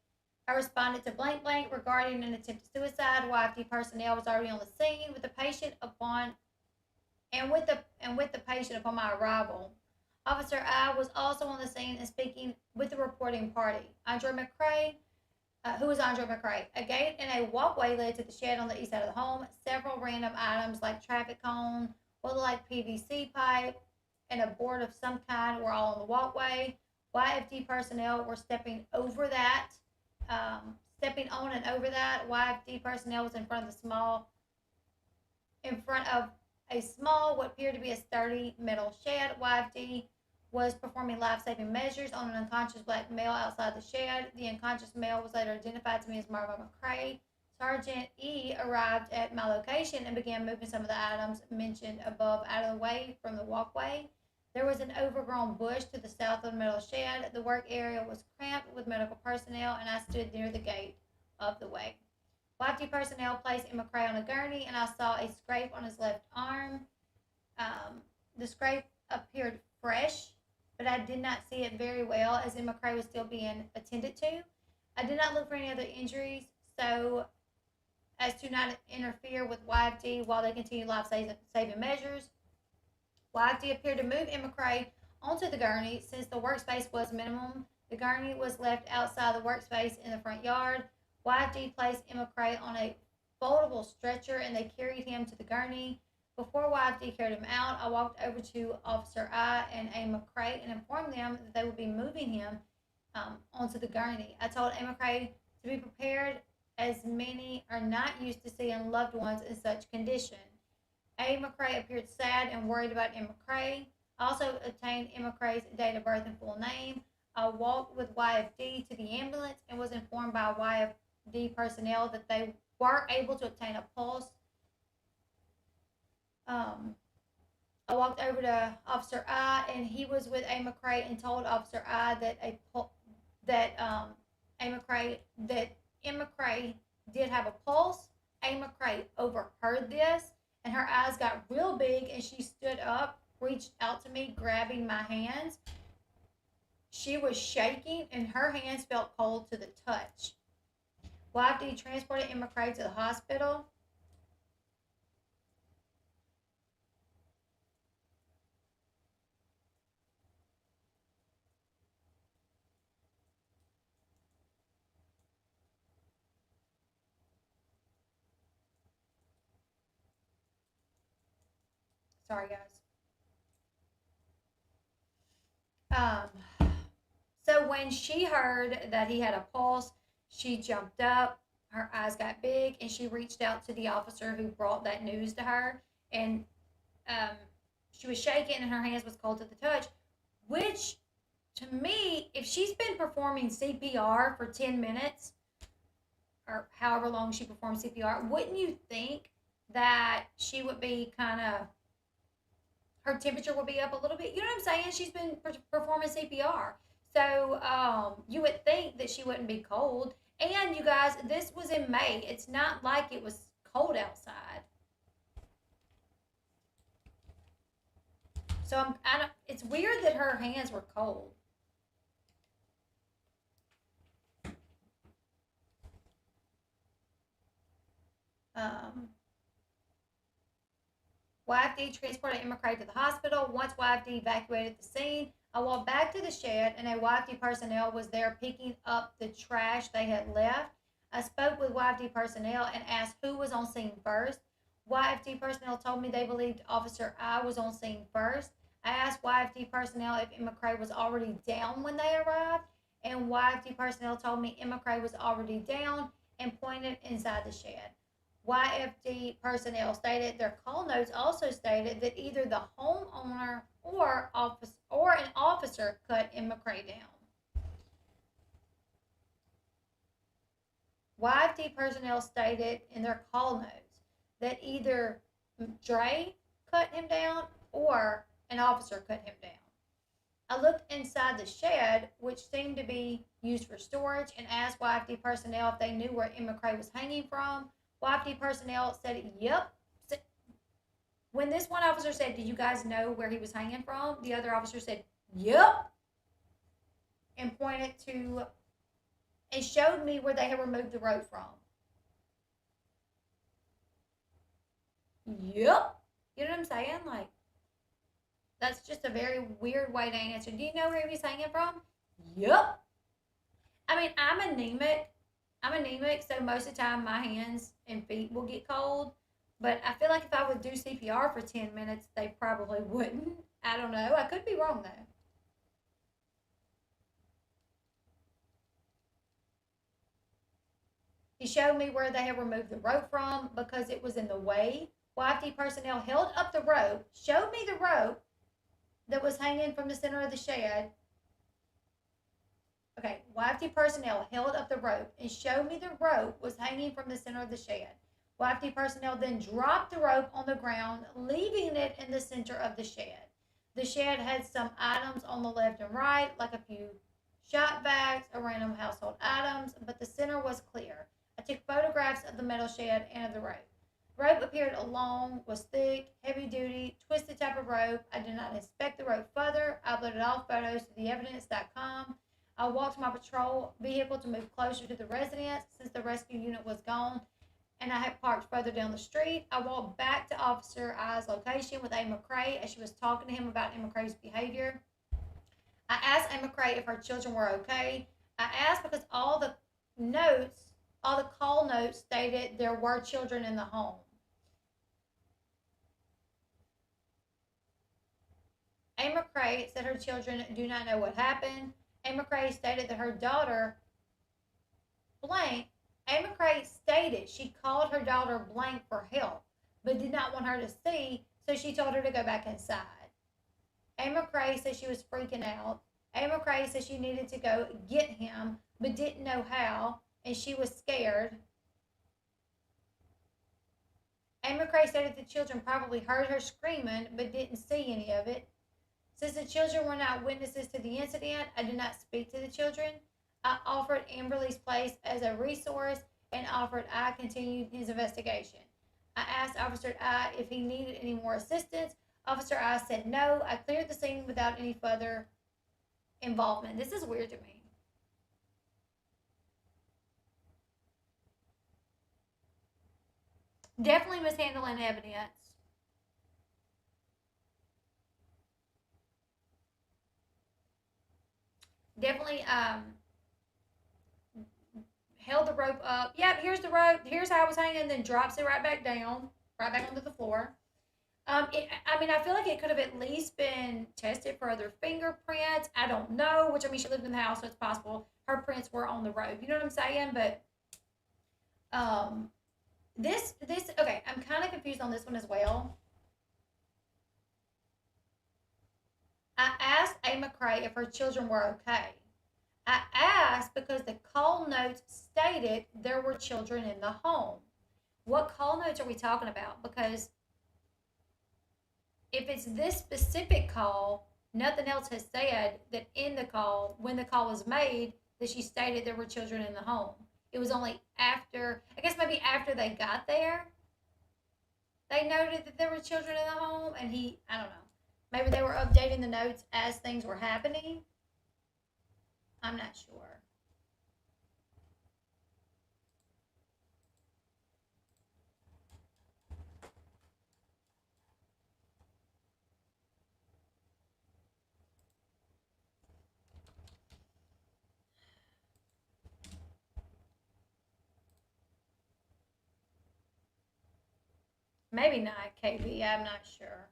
I responded to blank blank regarding an attempted suicide. YFD personnel was already on the scene with the patient upon with the patient upon my arrival. Officer I was also on the scene and speaking with the reporting party. Andre McCrae, who was Andre McCrae? A gate and a walkway led to the shed on the east side of the home. Several random items like traffic cone, what like PVC pipe, and a board of some kind were all on the walkway. YFD personnel were stepping on and over that. YFD personnel was in front of a small, what appeared to be a sturdy metal shed. YFD was performing life-saving measures on an unconscious black male outside the shed. The unconscious male was later identified to me as Marvon McCrae. Sergeant E arrived at my location and began moving some of the items mentioned above out of the way from the walkway. There was an overgrown bush to the south of the metal shed. The work area was cramped with medical personnel, and I stood near the gate of the way. YFD personnel placed M. McCrae on a gurney, and I saw a scrape on his left arm. The scrape appeared fresh, but I did not see it very well as M. McCrae was still being attended to. I did not look for any other injuries, so as to not interfere with YFD while they continued life-saving measures. YFD appeared to move M. McCrae onto the gurney since the workspace was minimum. The gurney was left outside the workspace in the front yard. YFD placed M. McCrae on a foldable stretcher and they carried him to the gurney. Before YFD carried him out, I walked over to Officer I and A. McCrae and informed them that they would be moving him onto the gurney. I told A. McCrae to be prepared as many are not used to seeing loved ones in such condition. A. McCrae appeared sad and worried about M. McCrae. I also obtained M. McCrae's date of birth and full name. I walked with YFD to the ambulance and was informed by YFD personnel that they were able to obtain a pulse. I walked over to Officer I, and he was with A. McCrae and told Officer I that M. McCrae did have a pulse. A. McCrae overheard this, and her eyes got real big, and she stood up, reached out to me, grabbing my hands. She was shaking, and her hands felt cold to the touch. YFD transported M. McCrae to the hospital. Sorry, guys. So when she heard that he had a pulse, she jumped up, her eyes got big, and she reached out to the officer who brought that news to her. And um, she was shaking, and her hands was cold to the touch. Which, to me, if she's been performing CPR for 10 minutes, or however long she performed CPR, wouldn't you think that she would be kind of her temperature will be up a little bit? You know what I'm saying? She's been performing CPR. So you would think that she wouldn't be cold. And you guys, this was in May. It's not like it was cold outside. So I don't, it's weird that her hands were cold. Um, YFD transported M. McCrae to the hospital. Once YFD evacuated the scene, I walked back to the shed, and a YFD personnel was there picking up the trash they had left. I spoke with YFD personnel and asked who was on scene first. YFD personnel told me they believed Officer I was on scene first. I asked YFD personnel if M. McCrae was already down when they arrived, and YFD personnel told me M. McCrae was already down and pointed inside the shed. YFD personnel stated their call notes also stated that either the homeowner or an officer cut M. McCrae down. YFD personnel stated in their call notes that either Dre cut him down or an officer cut him down. I looked inside the shed, which seemed to be used for storage, and asked YFD personnel if they knew where M. McCrae was hanging from. YFD personnel said, yep. When this one officer said, do you guys know where he was hanging from? The other officer said, yep. pointed to and showed me where they had removed the rope from. Yep. You know what I'm saying? Like, that's just a very weird way to answer. Do you know where he was hanging from? Yep. I mean, I'm anemic. So most of the time my hands and feet will get cold. But I feel like if I would do CPR for 10 minutes, they probably wouldn't. I don't know. I could be wrong, though. He showed me where they had removed the rope from because it was in the way. YFD personnel held up the rope, showed me the rope that was hanging from the center of the shed. Okay, YFD personnel held up the rope and showed me the rope was hanging from the center of the shed. YFD personnel then dropped the rope on the ground, leaving it in the center of the shed. The shed had some items on the left and right, like a few shot bags or random household items, but the center was clear. I took photographs of the metal shed and of the rope. The rope appeared long, was thick, heavy duty, twisted type of rope. I did not inspect the rope further. I uploaded all photos to theevidence.com. I walked my patrol vehicle to move closer to the residence since the rescue unit was gone and I had parked further down the street. I walked back to Officer I's location with A. McCrae as she was talking to him about A. McCrae's behavior. I asked A. McCrae if her children were okay. I asked because all the call notes stated there were children in the home. A. McCrae said her children do not know what happened. A. McCrae stated that her daughter, blank, A. McCrae stated she called her daughter blank for help, but did not want her to see, so she told her to go back inside. A. McCrae said she was freaking out. A. McCrae said she needed to go get him, but didn't know how, and she was scared. A. McCrae stated the children probably heard her screaming, but didn't see any of it. Since the children were not witnesses to the incident, I did not speak to the children. I offered Amberly's place as a resource and offered I continued his investigation. I asked Officer I if he needed any more assistance. Officer I said no. I cleared the scene without any further involvement. This is weird to me. Definitely mishandling evidence. Definitely held the rope up. Yep, here's the rope. Here's how it was hanging. Then drops it right back down, right back onto the floor. I feel like it could have at least been tested for other fingerprints. I don't know. Which, I mean, she lived in the house, so it's possible her prints were on the rope. You know what I'm saying? But this okay. I'm kind of confused on this one as well. I asked A. McCrae if her children were okay. I asked because the call notes stated there were children in the home. What call notes are we talking about? Because if it's this specific call, nothing else has said that in the call, when the call was made, that she stated there were children in the home. It was only after, I guess maybe after they got there, they noted that there were children in the home, and I don't know. Maybe they were updating the notes as things were happening. I'm not sure. Maybe not, KB. I'm not sure.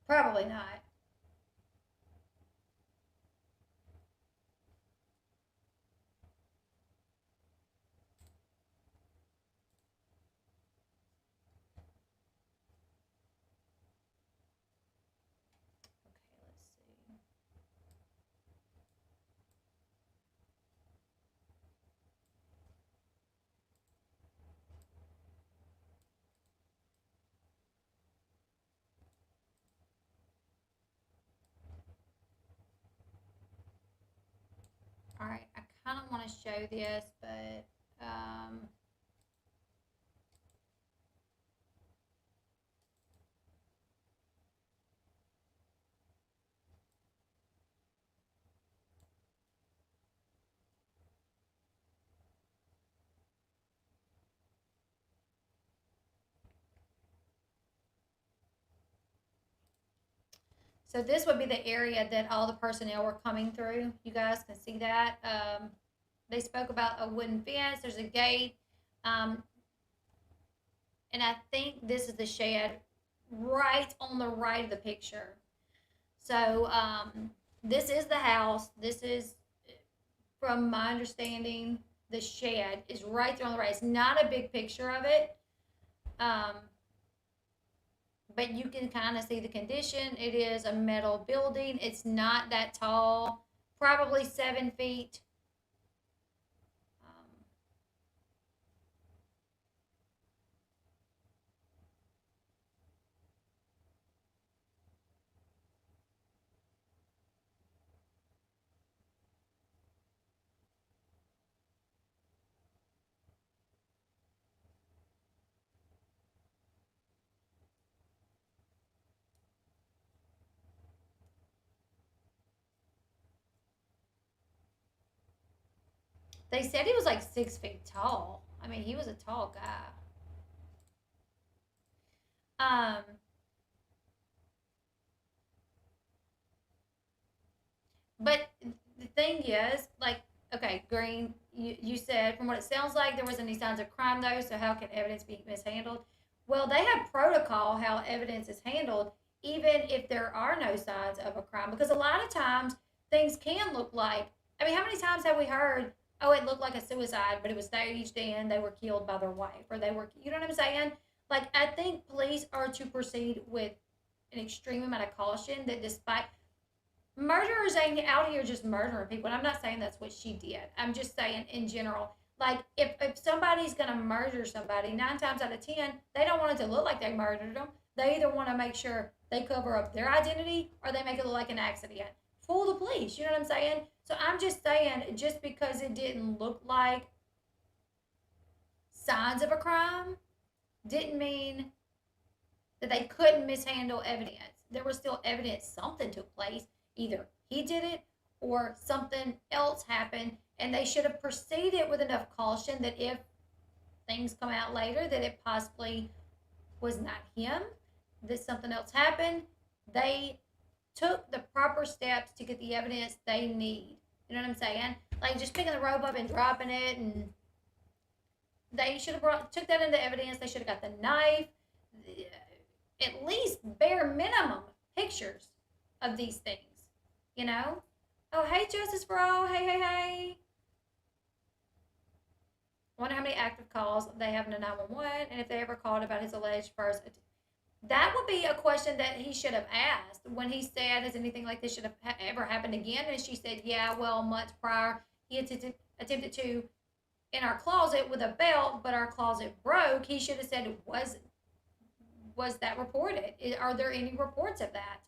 Probably not. Okay, let's see. All right, I kind of want to show this, but So this would be the area that all the personnel were coming through. You guys can see that. They spoke about a wooden fence. There's a gate. Um, and I think this is the shed right on the right of the picture. So this is the house. This is, from my understanding, the shed is right there on the right. It's not a big picture of it, um, but you can kind of see the condition. It is a metal building. It's not that tall, probably 7 feet. Um, they said he was like 6 feet tall. I mean, he was a tall guy. Um, But the thing is, like, okay, Green, you said from what it sounds like there wasn't any signs of crime though, so how can evidence be mishandled? Well, they have protocol how evidence is handled, even if there are no signs of a crime, because a lot of times things can look like. I mean, how many times have we heard, oh, it looked like a suicide, but it was staged and they were killed by their wife, or they were, you know what I'm saying? Like, I think police are to proceed with an extreme amount of caution that despite murderers ain't out here just murdering people. And I'm not saying that's what she did. I'm just saying in general. Like if somebody's gonna murder somebody, 9 times out of 10, they don't want it to look like they murdered them. They either want to make sure they cover up their identity or they make it look like an accident. Fool the police, you know what I'm saying? So I'm just saying, just because it didn't look like signs of a crime didn't mean that they couldn't mishandle evidence. There was still evidence something took place. Either he did it or something else happened, and they should have proceeded with enough caution that if things come out later that it possibly was not him, that something else happened, they took the proper steps to get the evidence they need. You know what I'm saying? Like just picking the rope up and dropping it, and they should have took that into evidence. They should have got the knife, at least bare minimum pictures of these things. You know? Oh, hey, Justice for All. Hey, hey, hey. I wonder how many active calls they have in a 911 and if they ever called about his alleged first. That would be a question that he should have asked when he said, has anything like this should have ever happened again? And she said, yeah, well, months prior, he attempted to in our closet with a belt, but our closet broke. He should have said, was that reported? Are there any reports of that?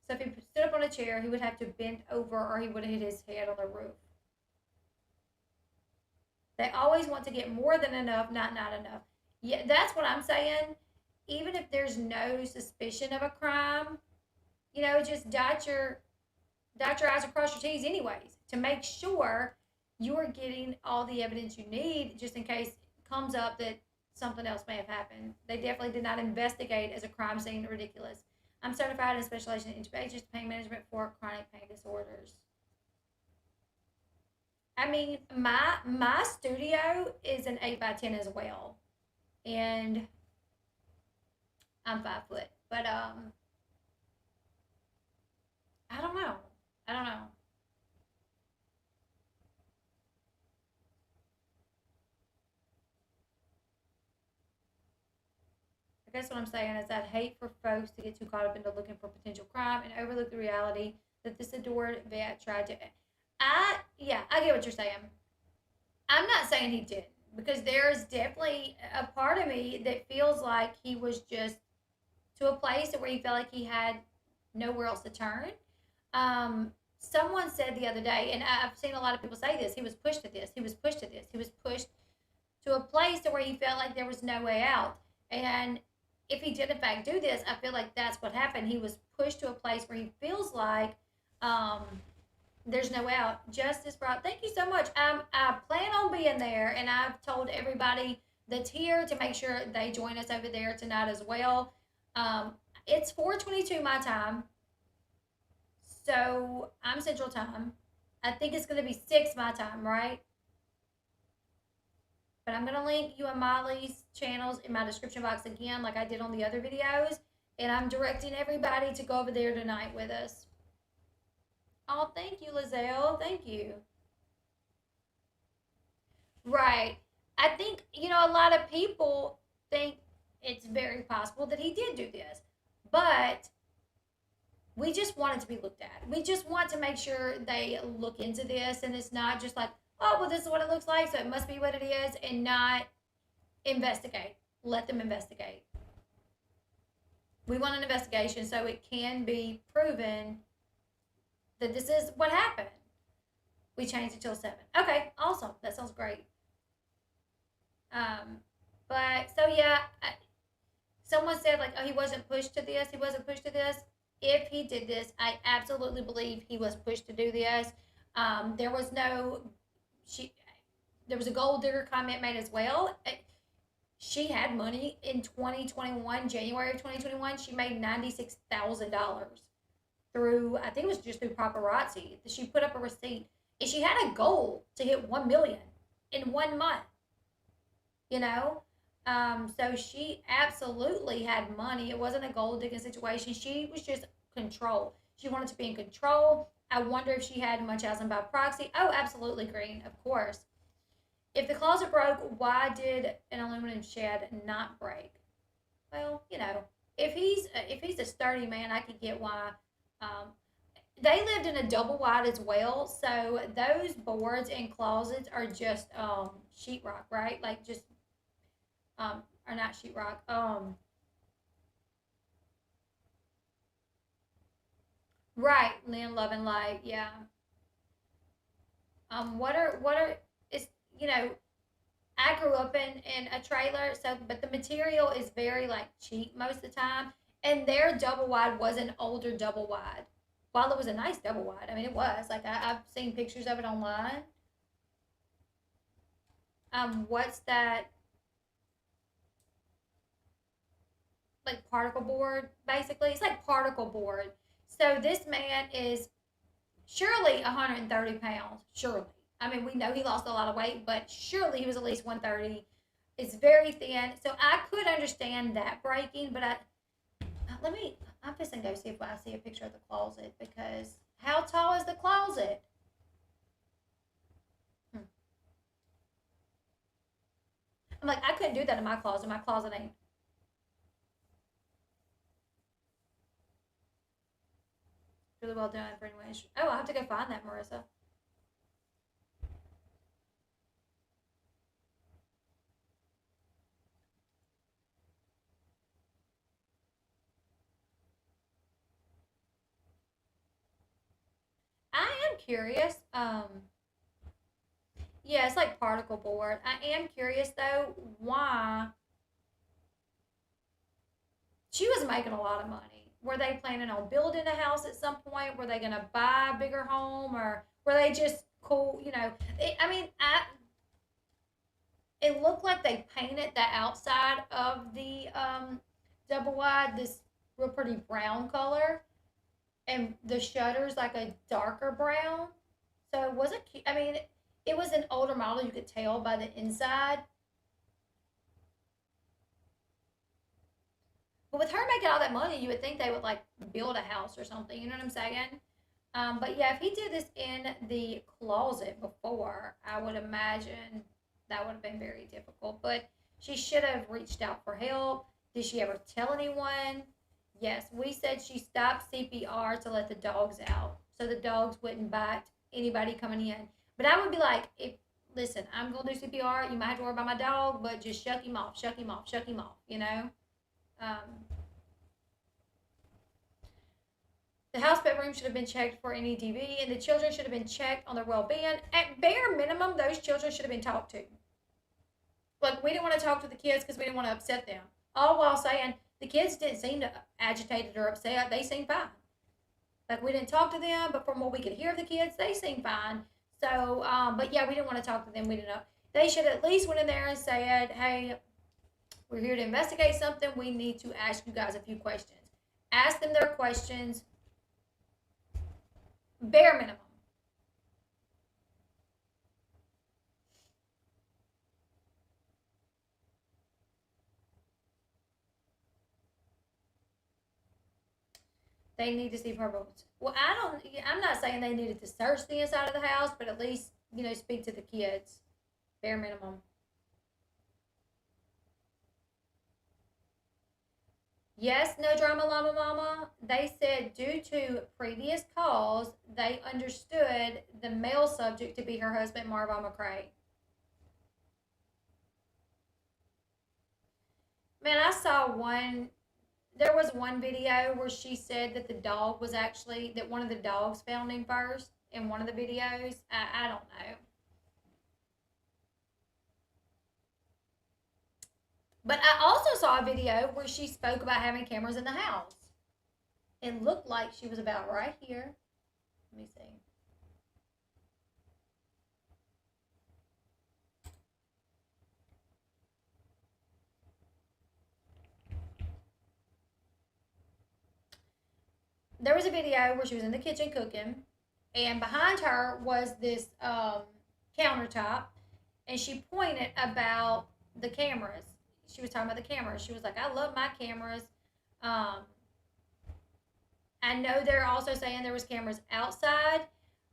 So if he stood up on a chair, he would have to bend over or he would have hit his head on the roof. They always want to get more than enough, not enough. Yeah, that's what I'm saying. Even if there's no suspicion of a crime, just dot your I's and cross your T's anyways to make sure you're getting all the evidence you need just in case it comes up that something else may have happened. They definitely did not investigate as a crime scene. Ridiculous. I'm certified in specialization in intubations, pain management for chronic pain disorders. I mean, my studio is an 8 by 10 as well, and I'm 5 foot. But I don't know. I don't know. I guess what I'm saying is I'd hate for folks to get too caught up into looking for potential crime and overlook the reality that this adored vet tried to. I get what you're saying. I'm not saying he didn't because there's definitely a part of me that feels like he was just to a place where he felt like he had nowhere else to turn. Someone said the other day, and I've seen a lot of people say this, he was pushed to this, he was pushed to this, he was pushed to a place to where he felt like there was no way out. And if he did in fact do this, I feel like that's what happened. He was pushed to a place where he feels like um, there's no way out. Justice brought. Thank you so much. I plan on being there, and I've told everybody the tier to make sure they join us over there tonight as well. Um, it's 4:22 my time, so I'm Central Time. I think it's going to be 6 my time, right? But I'm going to link you and Molly's channels in my description box again, like I did on the other videos. And I'm directing everybody to go over there tonight with us. Oh, thank you, Lizelle. Thank you. Right. I think, a lot of people think it's very possible that he did do this. But we just want it to be looked at. We just want to make sure they look into this and it's not just like, oh, well, this is what it looks like, so it must be what it is, and not investigate. Let them investigate. We want an investigation so it can be proven that this is what happened. We changed it till 7. Okay, awesome. That sounds great. But so yeah, someone said like, oh, he wasn't pushed to this. He wasn't pushed to this. If he did this, I absolutely believe he was pushed to do this. There was no she. There was a gold digger comment made as well. She had money in 2021, January of 2021. She made $96,000 through, I think it was just through paparazzi. She put up a receipt, and she had a goal to hit 1 million in 1 month. You know, so she absolutely had money. It wasn't a gold digging situation. She was just control. She wanted to be in control. I wonder if she had Munchausen by proxy. Oh, absolutely, Green, of course. If the closet broke, why did an aluminum shed not break? Well, if he's a sturdy man, I could get why. Um, they lived in a double wide as well, so those boards and closets are just sheetrock, right? Like just or not sheetrock. Right, Lynn, Love and Light, yeah. What are is I grew up in a trailer, so but the material is very like cheap most of the time, and their double wide was an older double wide. While it was a nice double wide, I mean it was like I've seen pictures of it online. What's that like particle board? Basically, it's like particle board. So this man is surely 130 pounds. Surely. I mean, we know he lost a lot of weight, but surely he was at least 130. It's very thin. So I could understand that breaking, but let me, I'm just going to go see if I see a picture of the closet because how tall is the closet? Hmm. I'm like, I couldn't do that in my closet. My closet ain't. Really well done for anyone. Oh, I have to go find that, Marissa. I am curious. Yeah, it's like particle board. I am curious though why she was making a lot of money. Were they planning on building a house at some point? Were they gonna buy a bigger home, or were they just cool? I mean, it looked like they painted the outside of the double wide this real pretty brown color, and the shutters like a darker brown. So it wasn't cute. I mean, it was an older model. You could tell by the inside. But with her making all that money, you would think they would like build a house or something. You know what I'm saying? But yeah, if he did this in the closet before, I would imagine that would have been very difficult. But she should have reached out for help. Did she ever tell anyone? Yes, we said she stopped CPR to let the dogs out so the dogs wouldn't bite anybody coming in. But I would be like, if listen, I'm gonna do CPR. You might have to worry about my dog, but just shuck him off, shuck him off, shuck him off. Um, the house bedroom should have been checked for any DV, and the children should have been checked on their well-being. At bare minimum, those children should have been talked to. Like, we didn't want to talk to the kids because we didn't want to upset them. All while saying the kids didn't seem agitated or upset. They seemed fine. Like, we didn't talk to them, but from what we could hear of the kids, they seemed fine. So, but yeah, we didn't want to talk to them. We didn't know. They should at least went in there and said, hey, we're here to investigate something. We need to ask you guys a few questions. Ask them their questions, bare minimum. They need to see purpose. Well, I'm not saying they needed to search the inside of the house, but at least, speak to the kids. Bare minimum. Yes, no drama, llama mama. They said due to previous calls, they understood the male subject to be her husband, Marvon McCray. Man, I saw one. There was one video where she said that the dog was actually, that one of the dogs found him first in one of the videos. I don't know. But I also saw a video where she spoke about having cameras in the house. It looked like she was about right here. Let me see. There was a video where she was in the kitchen cooking, and behind her was this countertop, and she pointed about the cameras. She was talking about the cameras. She was like, I love my cameras. Um, I know they're also saying there was cameras outside,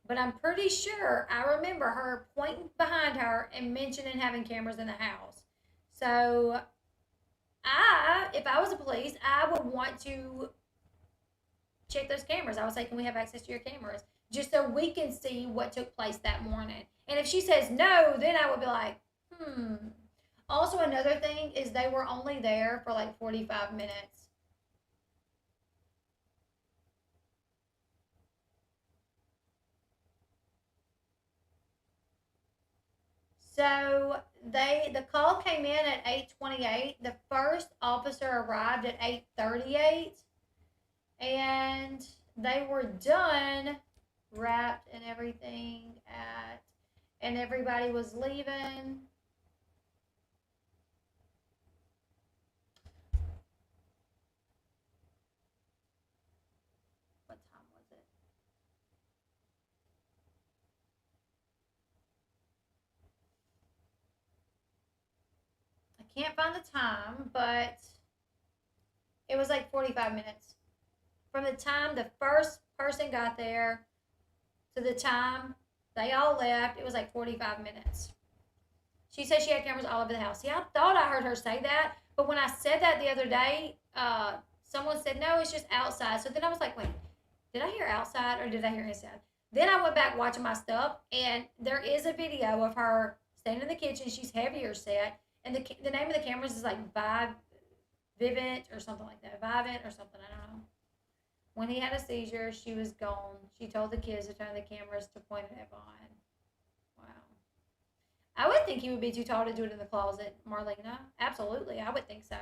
but I'm pretty sure I remember her pointing behind her and mentioning having cameras in the house. So if I was the police, I would want to check those cameras. I would say, can we have access to your cameras? Just so we can see what took place that morning. And if she says no, then I would be like, hmm. Also, another thing is they were only there for like 45 minutes. So the call came in at 8:28. The first officer arrived at 8:38, and they were done, wrapped and everything and everybody was leaving. What time was it? I can't find the time, but it was like 45 minutes. From the time the first person got there to the time they all left, it was like 45 minutes. She said she had cameras all over the house. See, I thought I heard her say that, but when I said that the other day, someone said, no, it's just outside. So then I was like, wait, did I hear outside or did I hear inside? Then I went back watching my stuff, and there is a video of her standing in the kitchen. She's heavier set, and the name of the cameras is like Vivint or something like that. Vivint or something, I don't know. When he had a seizure, she was gone. She told the kids to turn the cameras to point at Vaughn. Wow. I would think he would be too tall to do it in the closet, Marlena. Absolutely, I would think so.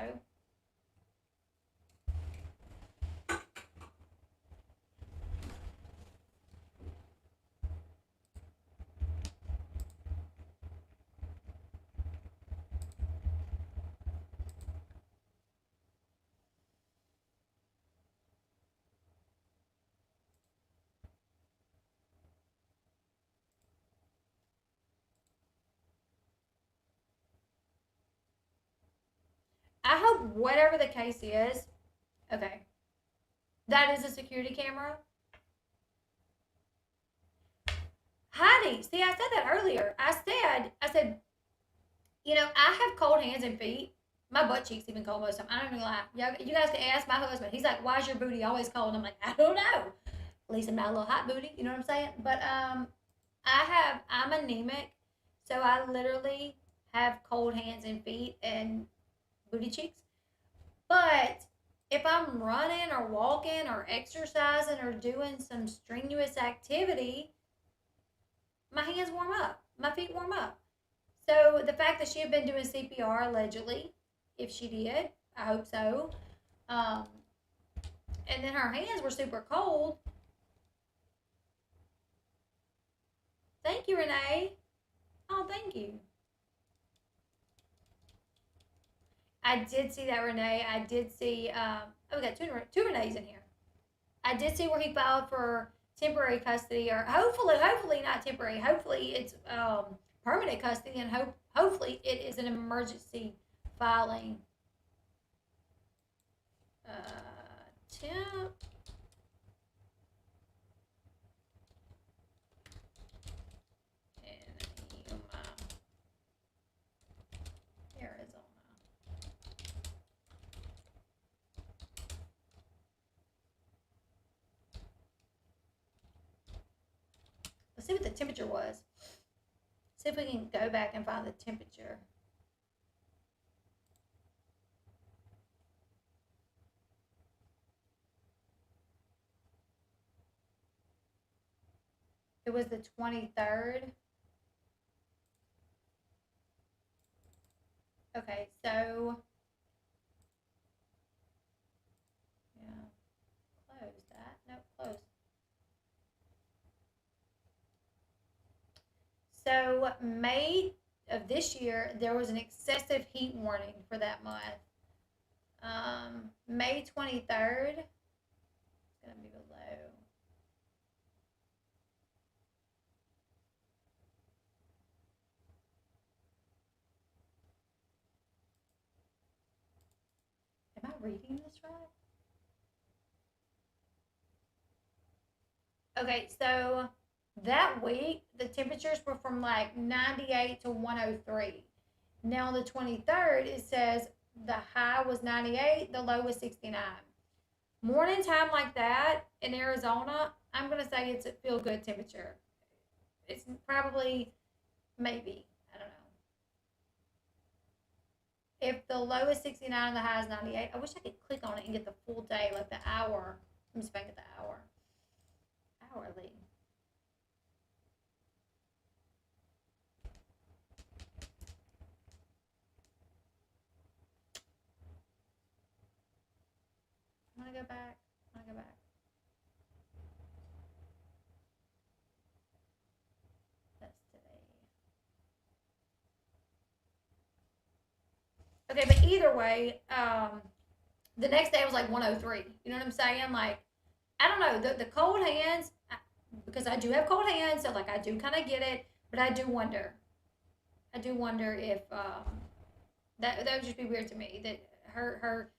I hope whatever the case is, okay, that is a security camera. Heidi, see, I said that earlier. I said, I have cold hands and feet. My butt cheeks even cold most of the time. I don't even lie. You guys can ask my husband. He's like, "Why is your booty always cold?" And I'm like, "I don't know. At least I'm not a little hot booty." You know what I'm saying? But I'm anemic, so I literally have cold hands and feet and booty cheeks. But if I'm running or walking or exercising or doing some strenuous activity, my hands warm up, my feet warm up. So the fact that she had been doing CPR allegedly, if she did, I hope so. Um, and then her hands were super cold. Thank you, Renee. Oh, thank you. I did see that Renee. I did see. Oh, we got two Renees in here. I did see where he filed for temporary custody, or hopefully not temporary. Hopefully it's permanent custody, and hopefully it is an emergency filing. Temp. In Yuma, Arizona. Let's see what the temperature was. See if we can go back and find the temperature. It was the 23rd. Okay, so yeah, close that. Nope, close. So May of this year, there was an excessive heat warning for that month. May 23rd, it's gonna be below. Am I reading this right? Okay, so that week the temperatures were from like 98 to 103. Now on the 23rd, it says the high was 98, the low was 69. Morning time like that in Arizona, I'm gonna say it's a feel good temperature. It's probably maybe, I don't know. If the low is 69 and the high is 98, I wish I could click on it and get the full day, like the hour. Let me see if I can get the hour. Hourly. I'm gonna go back. I'm gonna go back. That's today. Okay, but either way, the next day was like 103. You know what I'm saying? Like, I don't know. The cold hands, because I do have cold hands, so like I do kind of get it, but I do wonder. I do wonder if that would just be weird to me that her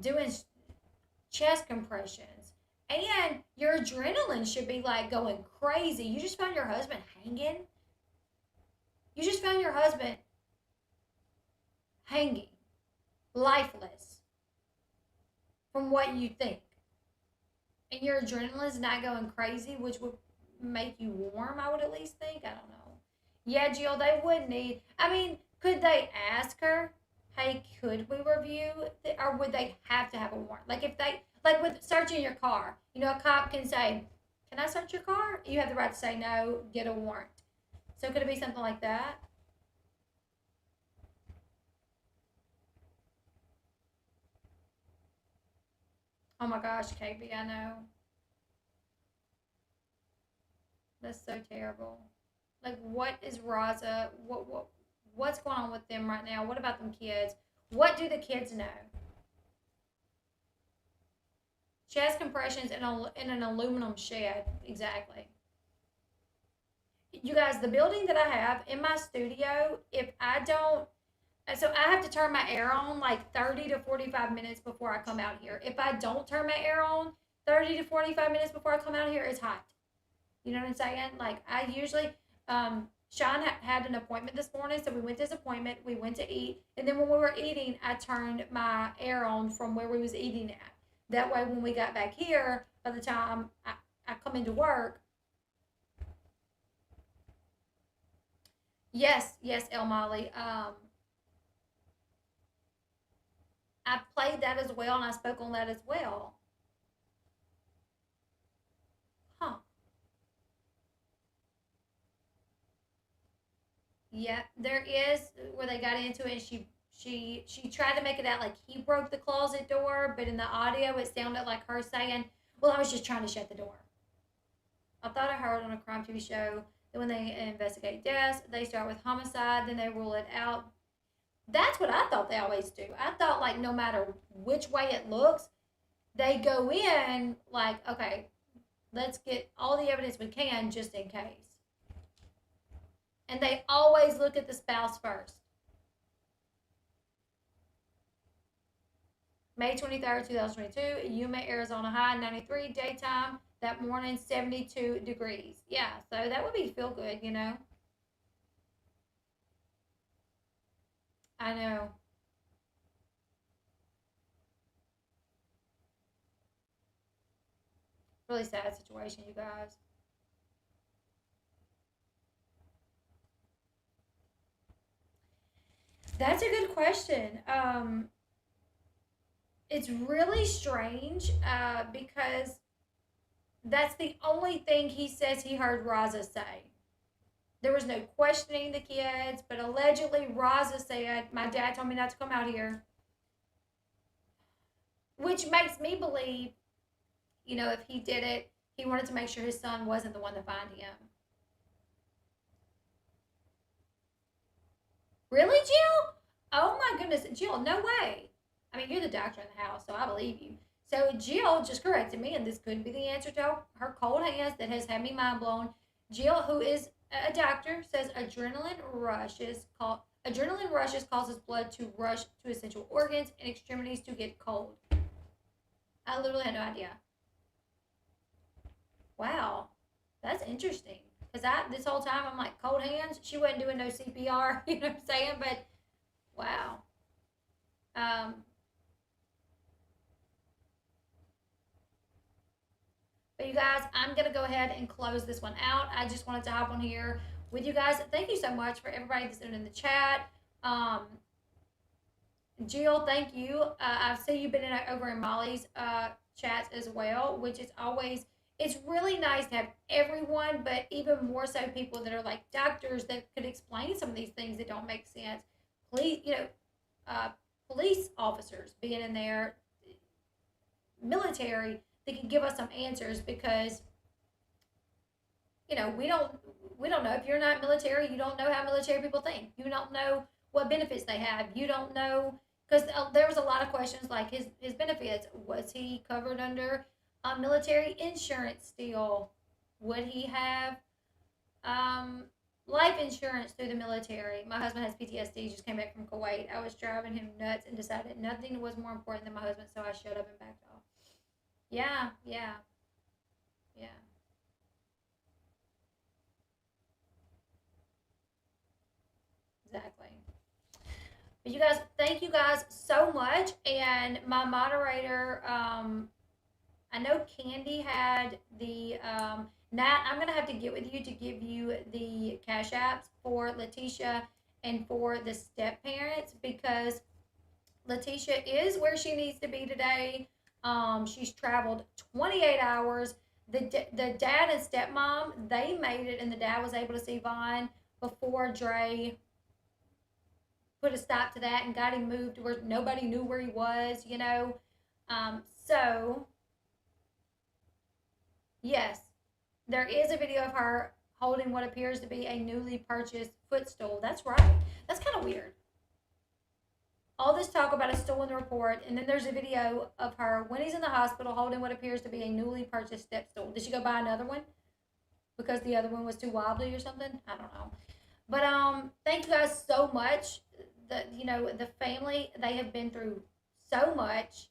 doing chest compressions and your adrenaline should be like going crazy. You just found your husband hanging. You just found your husband hanging, lifeless, from what you think, and your adrenaline's not going crazy, which would make you warm. I would at least think. I don't know. Yeah, Jill, they would need. I mean, could they ask her, "Hey, could we review?" Or would they have to have a warrant? Like if they, like with searching your car, you know, a cop can say, "Can I search your car?" You have the right to say no. Get a warrant. So could it be something like that? Oh my gosh, KB, I know. That's so terrible. Like, what is Raza? What's going on with them right now? What about them kids? What do the kids know? Chest compressions in an aluminum shed. Exactly. You guys, the building that I have in my studio, if I don't, so I have to turn my air on like 30 to 45 minutes before I come out here. If I don't turn my air on 30 to 45 minutes before I come out here, it's hot. You know what I'm saying? Like I usually, Sean had an appointment this morning, so we went to his appointment. We went to eat, and then when we were eating, I turned my air on from where we was eating at. That way, when we got back here, by the time I come into work, yes, yes, El Molly. I played that as well, and I spoke on that as well. Huh? Yeah, there is where they got into it. And she tried to make it out like he broke the closet door, but in the audio it sounded like her saying, "Well, I was just trying to shut the door." I thought I heard on a crime TV show that when they investigate deaths, they start with homicide, then they rule it out. That's what I thought they always do. I thought like no matter which way it looks, they go in like, okay, let's get all the evidence we can just in case. And they always look at the spouse first. May 23rd, 2022, Yuma, Arizona high, 93, daytime that morning, 72 degrees. Yeah, so that would be feel good, you know. I know. Really sad situation, you guys. That's a good question. It's really strange because that's the only thing he says he heard Raza say. There was no questioning the kids, but allegedly Raza said, "My dad told me not to come out here," which makes me believe, if he did it, he wanted to make sure his son wasn't the one to find him. Really, Jill? Oh my goodness, Jill, no way. I mean, you're the doctor in the house, so I believe you. So Jill just corrected me, and this could be the answer to her cold hands that has had me mind blown. Jill, who is a doctor, says adrenaline rushes causes blood to rush to essential organs and extremities to get cold. I literally had no idea. Wow, that's interesting. Because this whole time I'm like cold hands. She wasn't doing no CPR. You know what I'm saying? But wow. Um, But you guys, I'm going to go ahead and close this one out. I just wanted to hop on here with you guys. Thank you so much for everybody that's in the chat. Um, Jill, thank you. I've seen you've been over in Molly's chats as well, which is always, it's really nice to have everyone, but even more so people that are like doctors that could explain some of these things that don't make sense. Please, uh, police officers being in there, military, that can give us some answers because we don't know. If you're not military, you don't know how military people think. You don't know what benefits they have. You don't know, because there was a lot of questions like his benefits. Was he covered under military insurance still? Would he have um, life insurance through the military? My husband has PTSD. Just came back from Kuwait. I was driving him nuts and decided nothing was more important than my husband, so I shut up and backed off. Yeah, yeah, yeah, exactly. But you guys, thank you guys so much. And my moderator, I know Candy had the Nat. I'm gonna have to get with you to give you the cash apps for Letitia and for the step parents because Letitia is where she needs to be today. She's traveled 28 hours. The dad and stepmom they made it, and the dad was able to see Vaughn before Dre put a stop to that and got him moved to where nobody knew where he was. So yes, there is a video of her holding what appears to be a newly purchased footstool. That's right. That's kind of weird. All this talk about a stool in the report, and then there's a video of her when he's in the hospital holding what appears to be a newly purchased step stool. Did she go buy another one because the other one was too wobbly or something? I don't know. But thank you guys so much. The family, they have been through so much.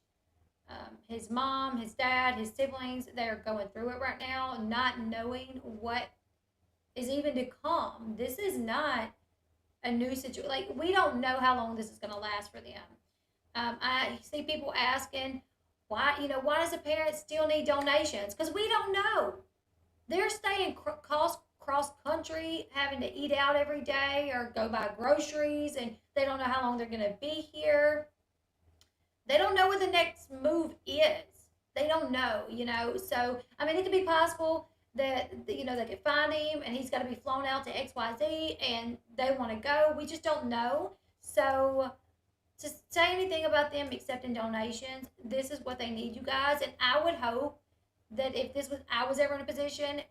His mom, his dad, his siblings, they're going through it right now, not knowing what is even to come. This is not a new situation. Like, we don't know how long this is going to last for them. I see people asking, why does a parent still need donations? Because we don't know. They're staying cross country, having to eat out every day or go buy groceries, and they don't know how long they're going to be here. They don't know what the next move is. They don't know. So, I mean, it could be possible that, they could find him and he's got to be flown out to XYZ and they want to go. We just don't know. So, to say anything about them accepting donations, this is what they need, you guys. And I would hope that if I was ever in a position,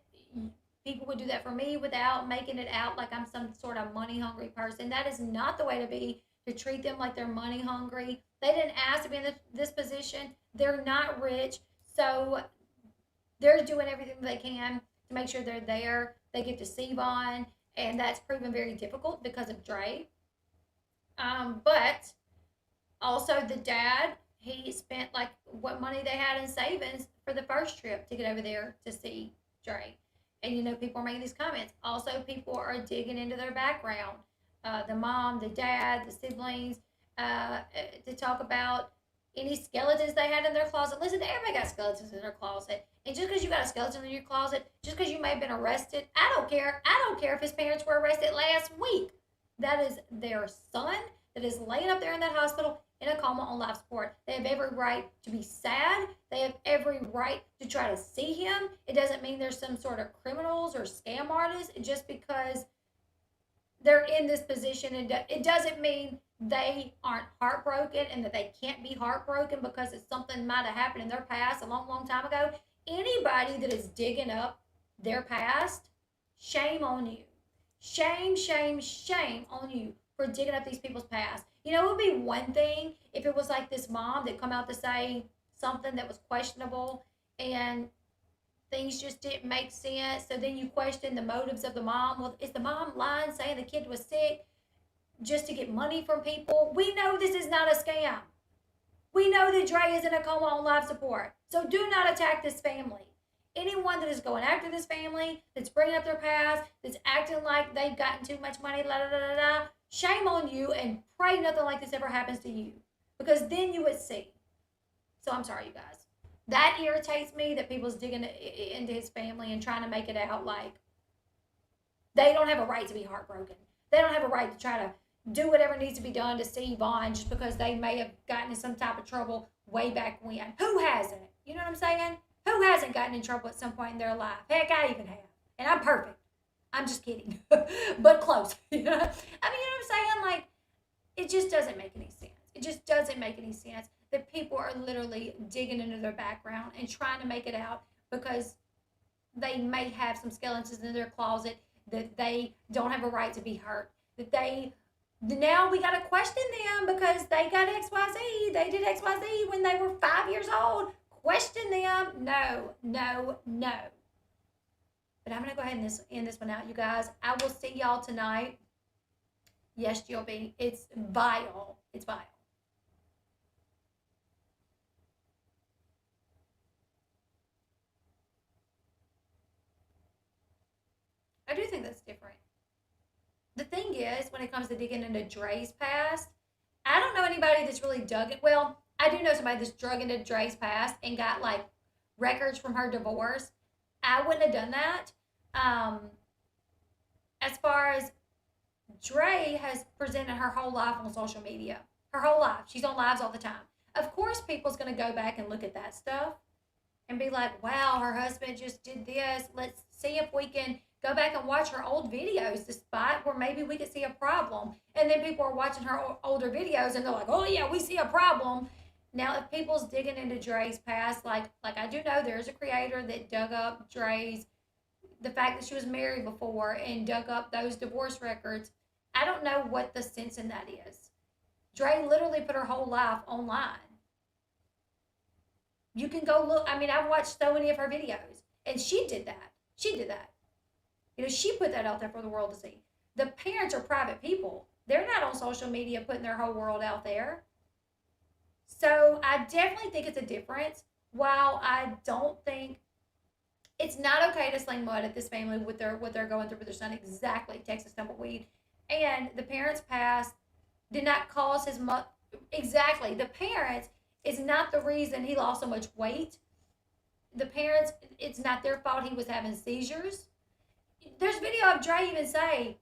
people would do that for me without making it out like I'm some sort of money hungry person. That is not the way to be. to treat them like they're money hungry. They didn't ask to be in this position. They're not rich. So they're doing everything they can to make sure they're there. They get to see Vaughn, and that's proven very difficult because of Dre. But also the dad, he spent like what money they had in savings for the first trip to get over there to see Dre. And people are making these comments. Also, people are digging into their background. The mom, the dad, the siblings, to talk about any skeletons they had in their closet. Listen, everybody got skeletons in their closet. And just because you got a skeleton in your closet, just because you may have been arrested, I don't care. I don't care if his parents were arrested last week. That is their son that is laying up there in that hospital in a coma on life support. They have every right to be sad. They have every right to try to see him. It doesn't mean there's some sort of criminals or scam artists just because they're in this position. It doesn't mean they aren't heartbroken and that they can't be heartbroken because it's something might have happened in their past a long, long time ago. Anybody that is digging up their past, shame on you. Shame, shame, shame on you for digging up these people's past. It would be one thing if it was like this mom that come out to say something that was questionable and things just didn't make sense. So then you question the motives of the mom. Well, is the mom lying, saying the kid was sick just to get money from people? We know this is not a scam. We know that Dre is in a coma on life support. So do not attack this family. Anyone that is going after this family, that's bringing up their past, that's acting like they've gotten too much money, la da da da da, shame on you, and pray nothing like this ever happens to you. Because then you would see. So I'm sorry, you guys. That irritates me that people's digging into his family and trying to make it out like they don't have a right to be heartbroken. They don't have a right to try to do whatever needs to be done to see Vaughn just because they may have gotten in some type of trouble way back when. Who hasn't? You know what I'm saying? Who hasn't gotten in trouble at some point in their life? Heck, I even have. And I'm perfect. I'm just kidding. But close. I mean, you know what I'm saying? Like, it just doesn't make any sense. It just doesn't make any sense that people are literally digging into their background and trying to make it out because they may have some skeletons in their closet, that they don't have a right to be hurt, that now we got to question them because they got XYZ. They did XYZ when they were 5 years old. Question them. No, no, no. But I'm going to go ahead and end this one out, you guys. I will see y'all tonight. Yes, you'll be. It's vile. It's vile. I do think that's different. The thing is, when it comes to digging into Dre's past, I don't know anybody that's really dug it. Well, I do know somebody that's dug into Dre's past and got like records from her divorce. I wouldn't have done that. As far as Dre has presented her whole life on social media, her whole life. She's on lives all the time. Of course, people's going to go back and look at that stuff and be like, wow, her husband just did this. Let's see if we can go back and watch her old videos, despite where maybe we could see a problem. And then people are watching her older videos and they're like, oh yeah, we see a problem. Now, if people's digging into Dre's past, like I do know there's a creator that dug up the fact that she was married before and dug up those divorce records. I don't know what the sense in that is. Dre literally put her whole life online. You can go look. I mean, I've watched so many of her videos, and she did that. She did that. She put that out there for the world to see. The parents are private people. They're not on social media putting their whole world out there. So I definitely think it's a difference. While I don't think it's not okay to sling mud at this family with what they're going through with their son, exactly, Texas tumbleweed, and the parents' past did not cause his mother. Exactly, the parents is not the reason he lost so much weight. The parents, it's not their fault he was having seizures. There's video of Dre even say,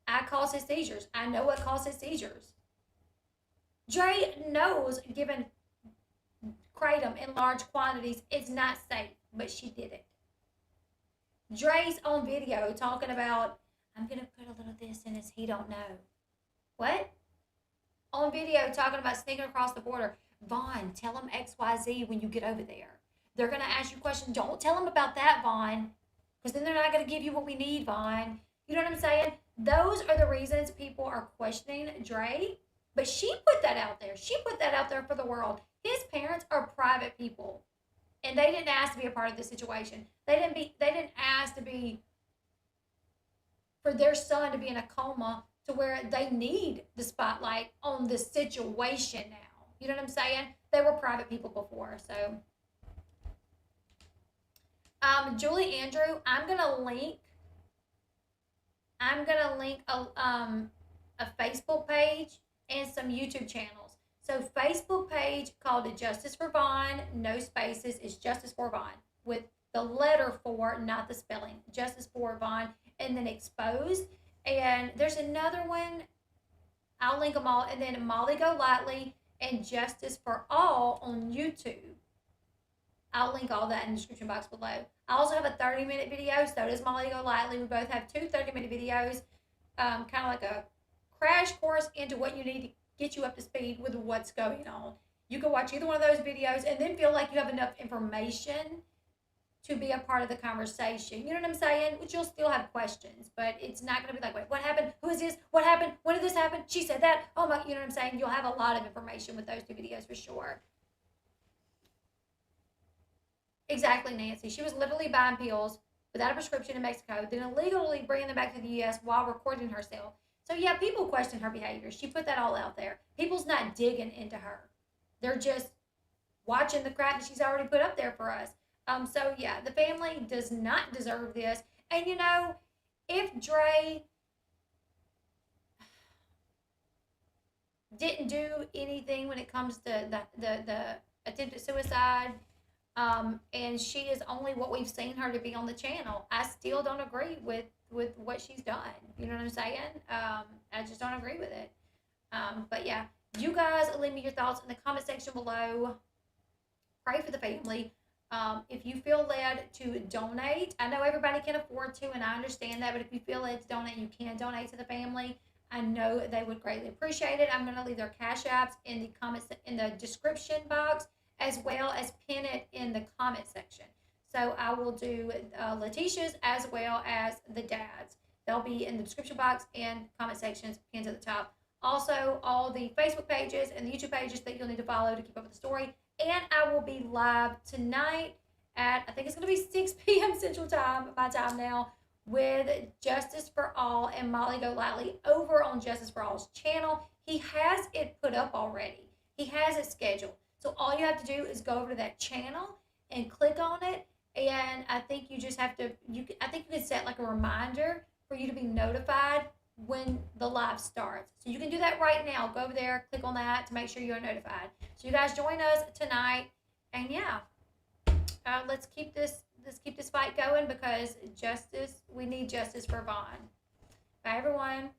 I caused his seizures. I know what caused his seizures. Dre knows giving kratom in large quantities is not safe, but she did it. Dre's on video talking about, I'm going to put a little this in his, he don't know. What? On video talking about sneaking across the border. Vaughn, tell them XYZ when you get over there. They're going to ask you questions. Don't tell them about that, Vaughn, because then they're not going to give you what we need, Vaughn. You know what I'm saying? Those are the reasons people are questioning Dre. But she put that out there. She put that out there for the world. His parents are private people, and they didn't ask to be a part of this situation. They didn't ask to be for their son to be in a coma to where they need the spotlight on the situation now. You know what I'm saying? They were private people before. So, Julie Andrew, I'm gonna link a Facebook page and some YouTube channels. So Facebook page called Justice for Vaughn, no spaces, is Justice for Vaughn with the letter for, not the spelling, Justice for Vaughn, and then Exposed. And there's another one, I'll link them all, and then Molly Golightly and Justice for All on YouTube. I'll link all that in the description box below. I also have a 30-minute video, so does Molly Golightly. We both have two 30-minute videos, kind of like a crash course into what you need to get you up to speed with what's going on. You can watch either one of those videos and then feel like you have enough information to be a part of the conversation. You know what I'm saying? Which you'll still have questions, but it's not going to be like, wait, what happened? Who is this? What happened? When did this happen? She said that. Oh my, you know what I'm saying? You'll have a lot of information with those two videos for sure. Exactly, Nancy. She was literally buying pills without a prescription in Mexico, then illegally bringing them back to the U.S. while recording herself. So yeah, people question her behavior. She put that all out there. People's not digging into her. They're just watching the crap that she's already put up there for us. So yeah, the family does not deserve this. And you know, if Dre didn't do anything when it comes to the attempted suicide, and she is only what we've seen her to be on the channel, I still don't agree with what she's done. You know what I'm saying? I just don't agree with it. But yeah, you guys leave me your thoughts in the comment section below. Pray for the family. If you feel led to donate, I know everybody can afford to, and I understand that, but if you feel led to donate, you can donate to the family. I know they would greatly appreciate it. I'm going to leave their cash apps in the comments in the description box, as well as pin it in the comment section. So I will do Letitia's as well as the dad's. They'll be in the description box and comment sections pinned to the top. Also, all the Facebook pages and the YouTube pages that you'll need to follow to keep up with the story. And I will be live tonight at, I think it's going to be 6 p.m. Central Time, my time now, with Justice for All and Molly Golightly over on Justice for All's channel. He has it put up already. He has it scheduled. So all you have to do is go over to that channel and click on it. And I think you just have to, I think you can set like a reminder for you to be notified when the live starts. So you can do that right now. Go over there, click on that to make sure you are notified. So you guys join us tonight, and yeah, let's keep this fight going, because we need justice for Vaughn. Bye everyone.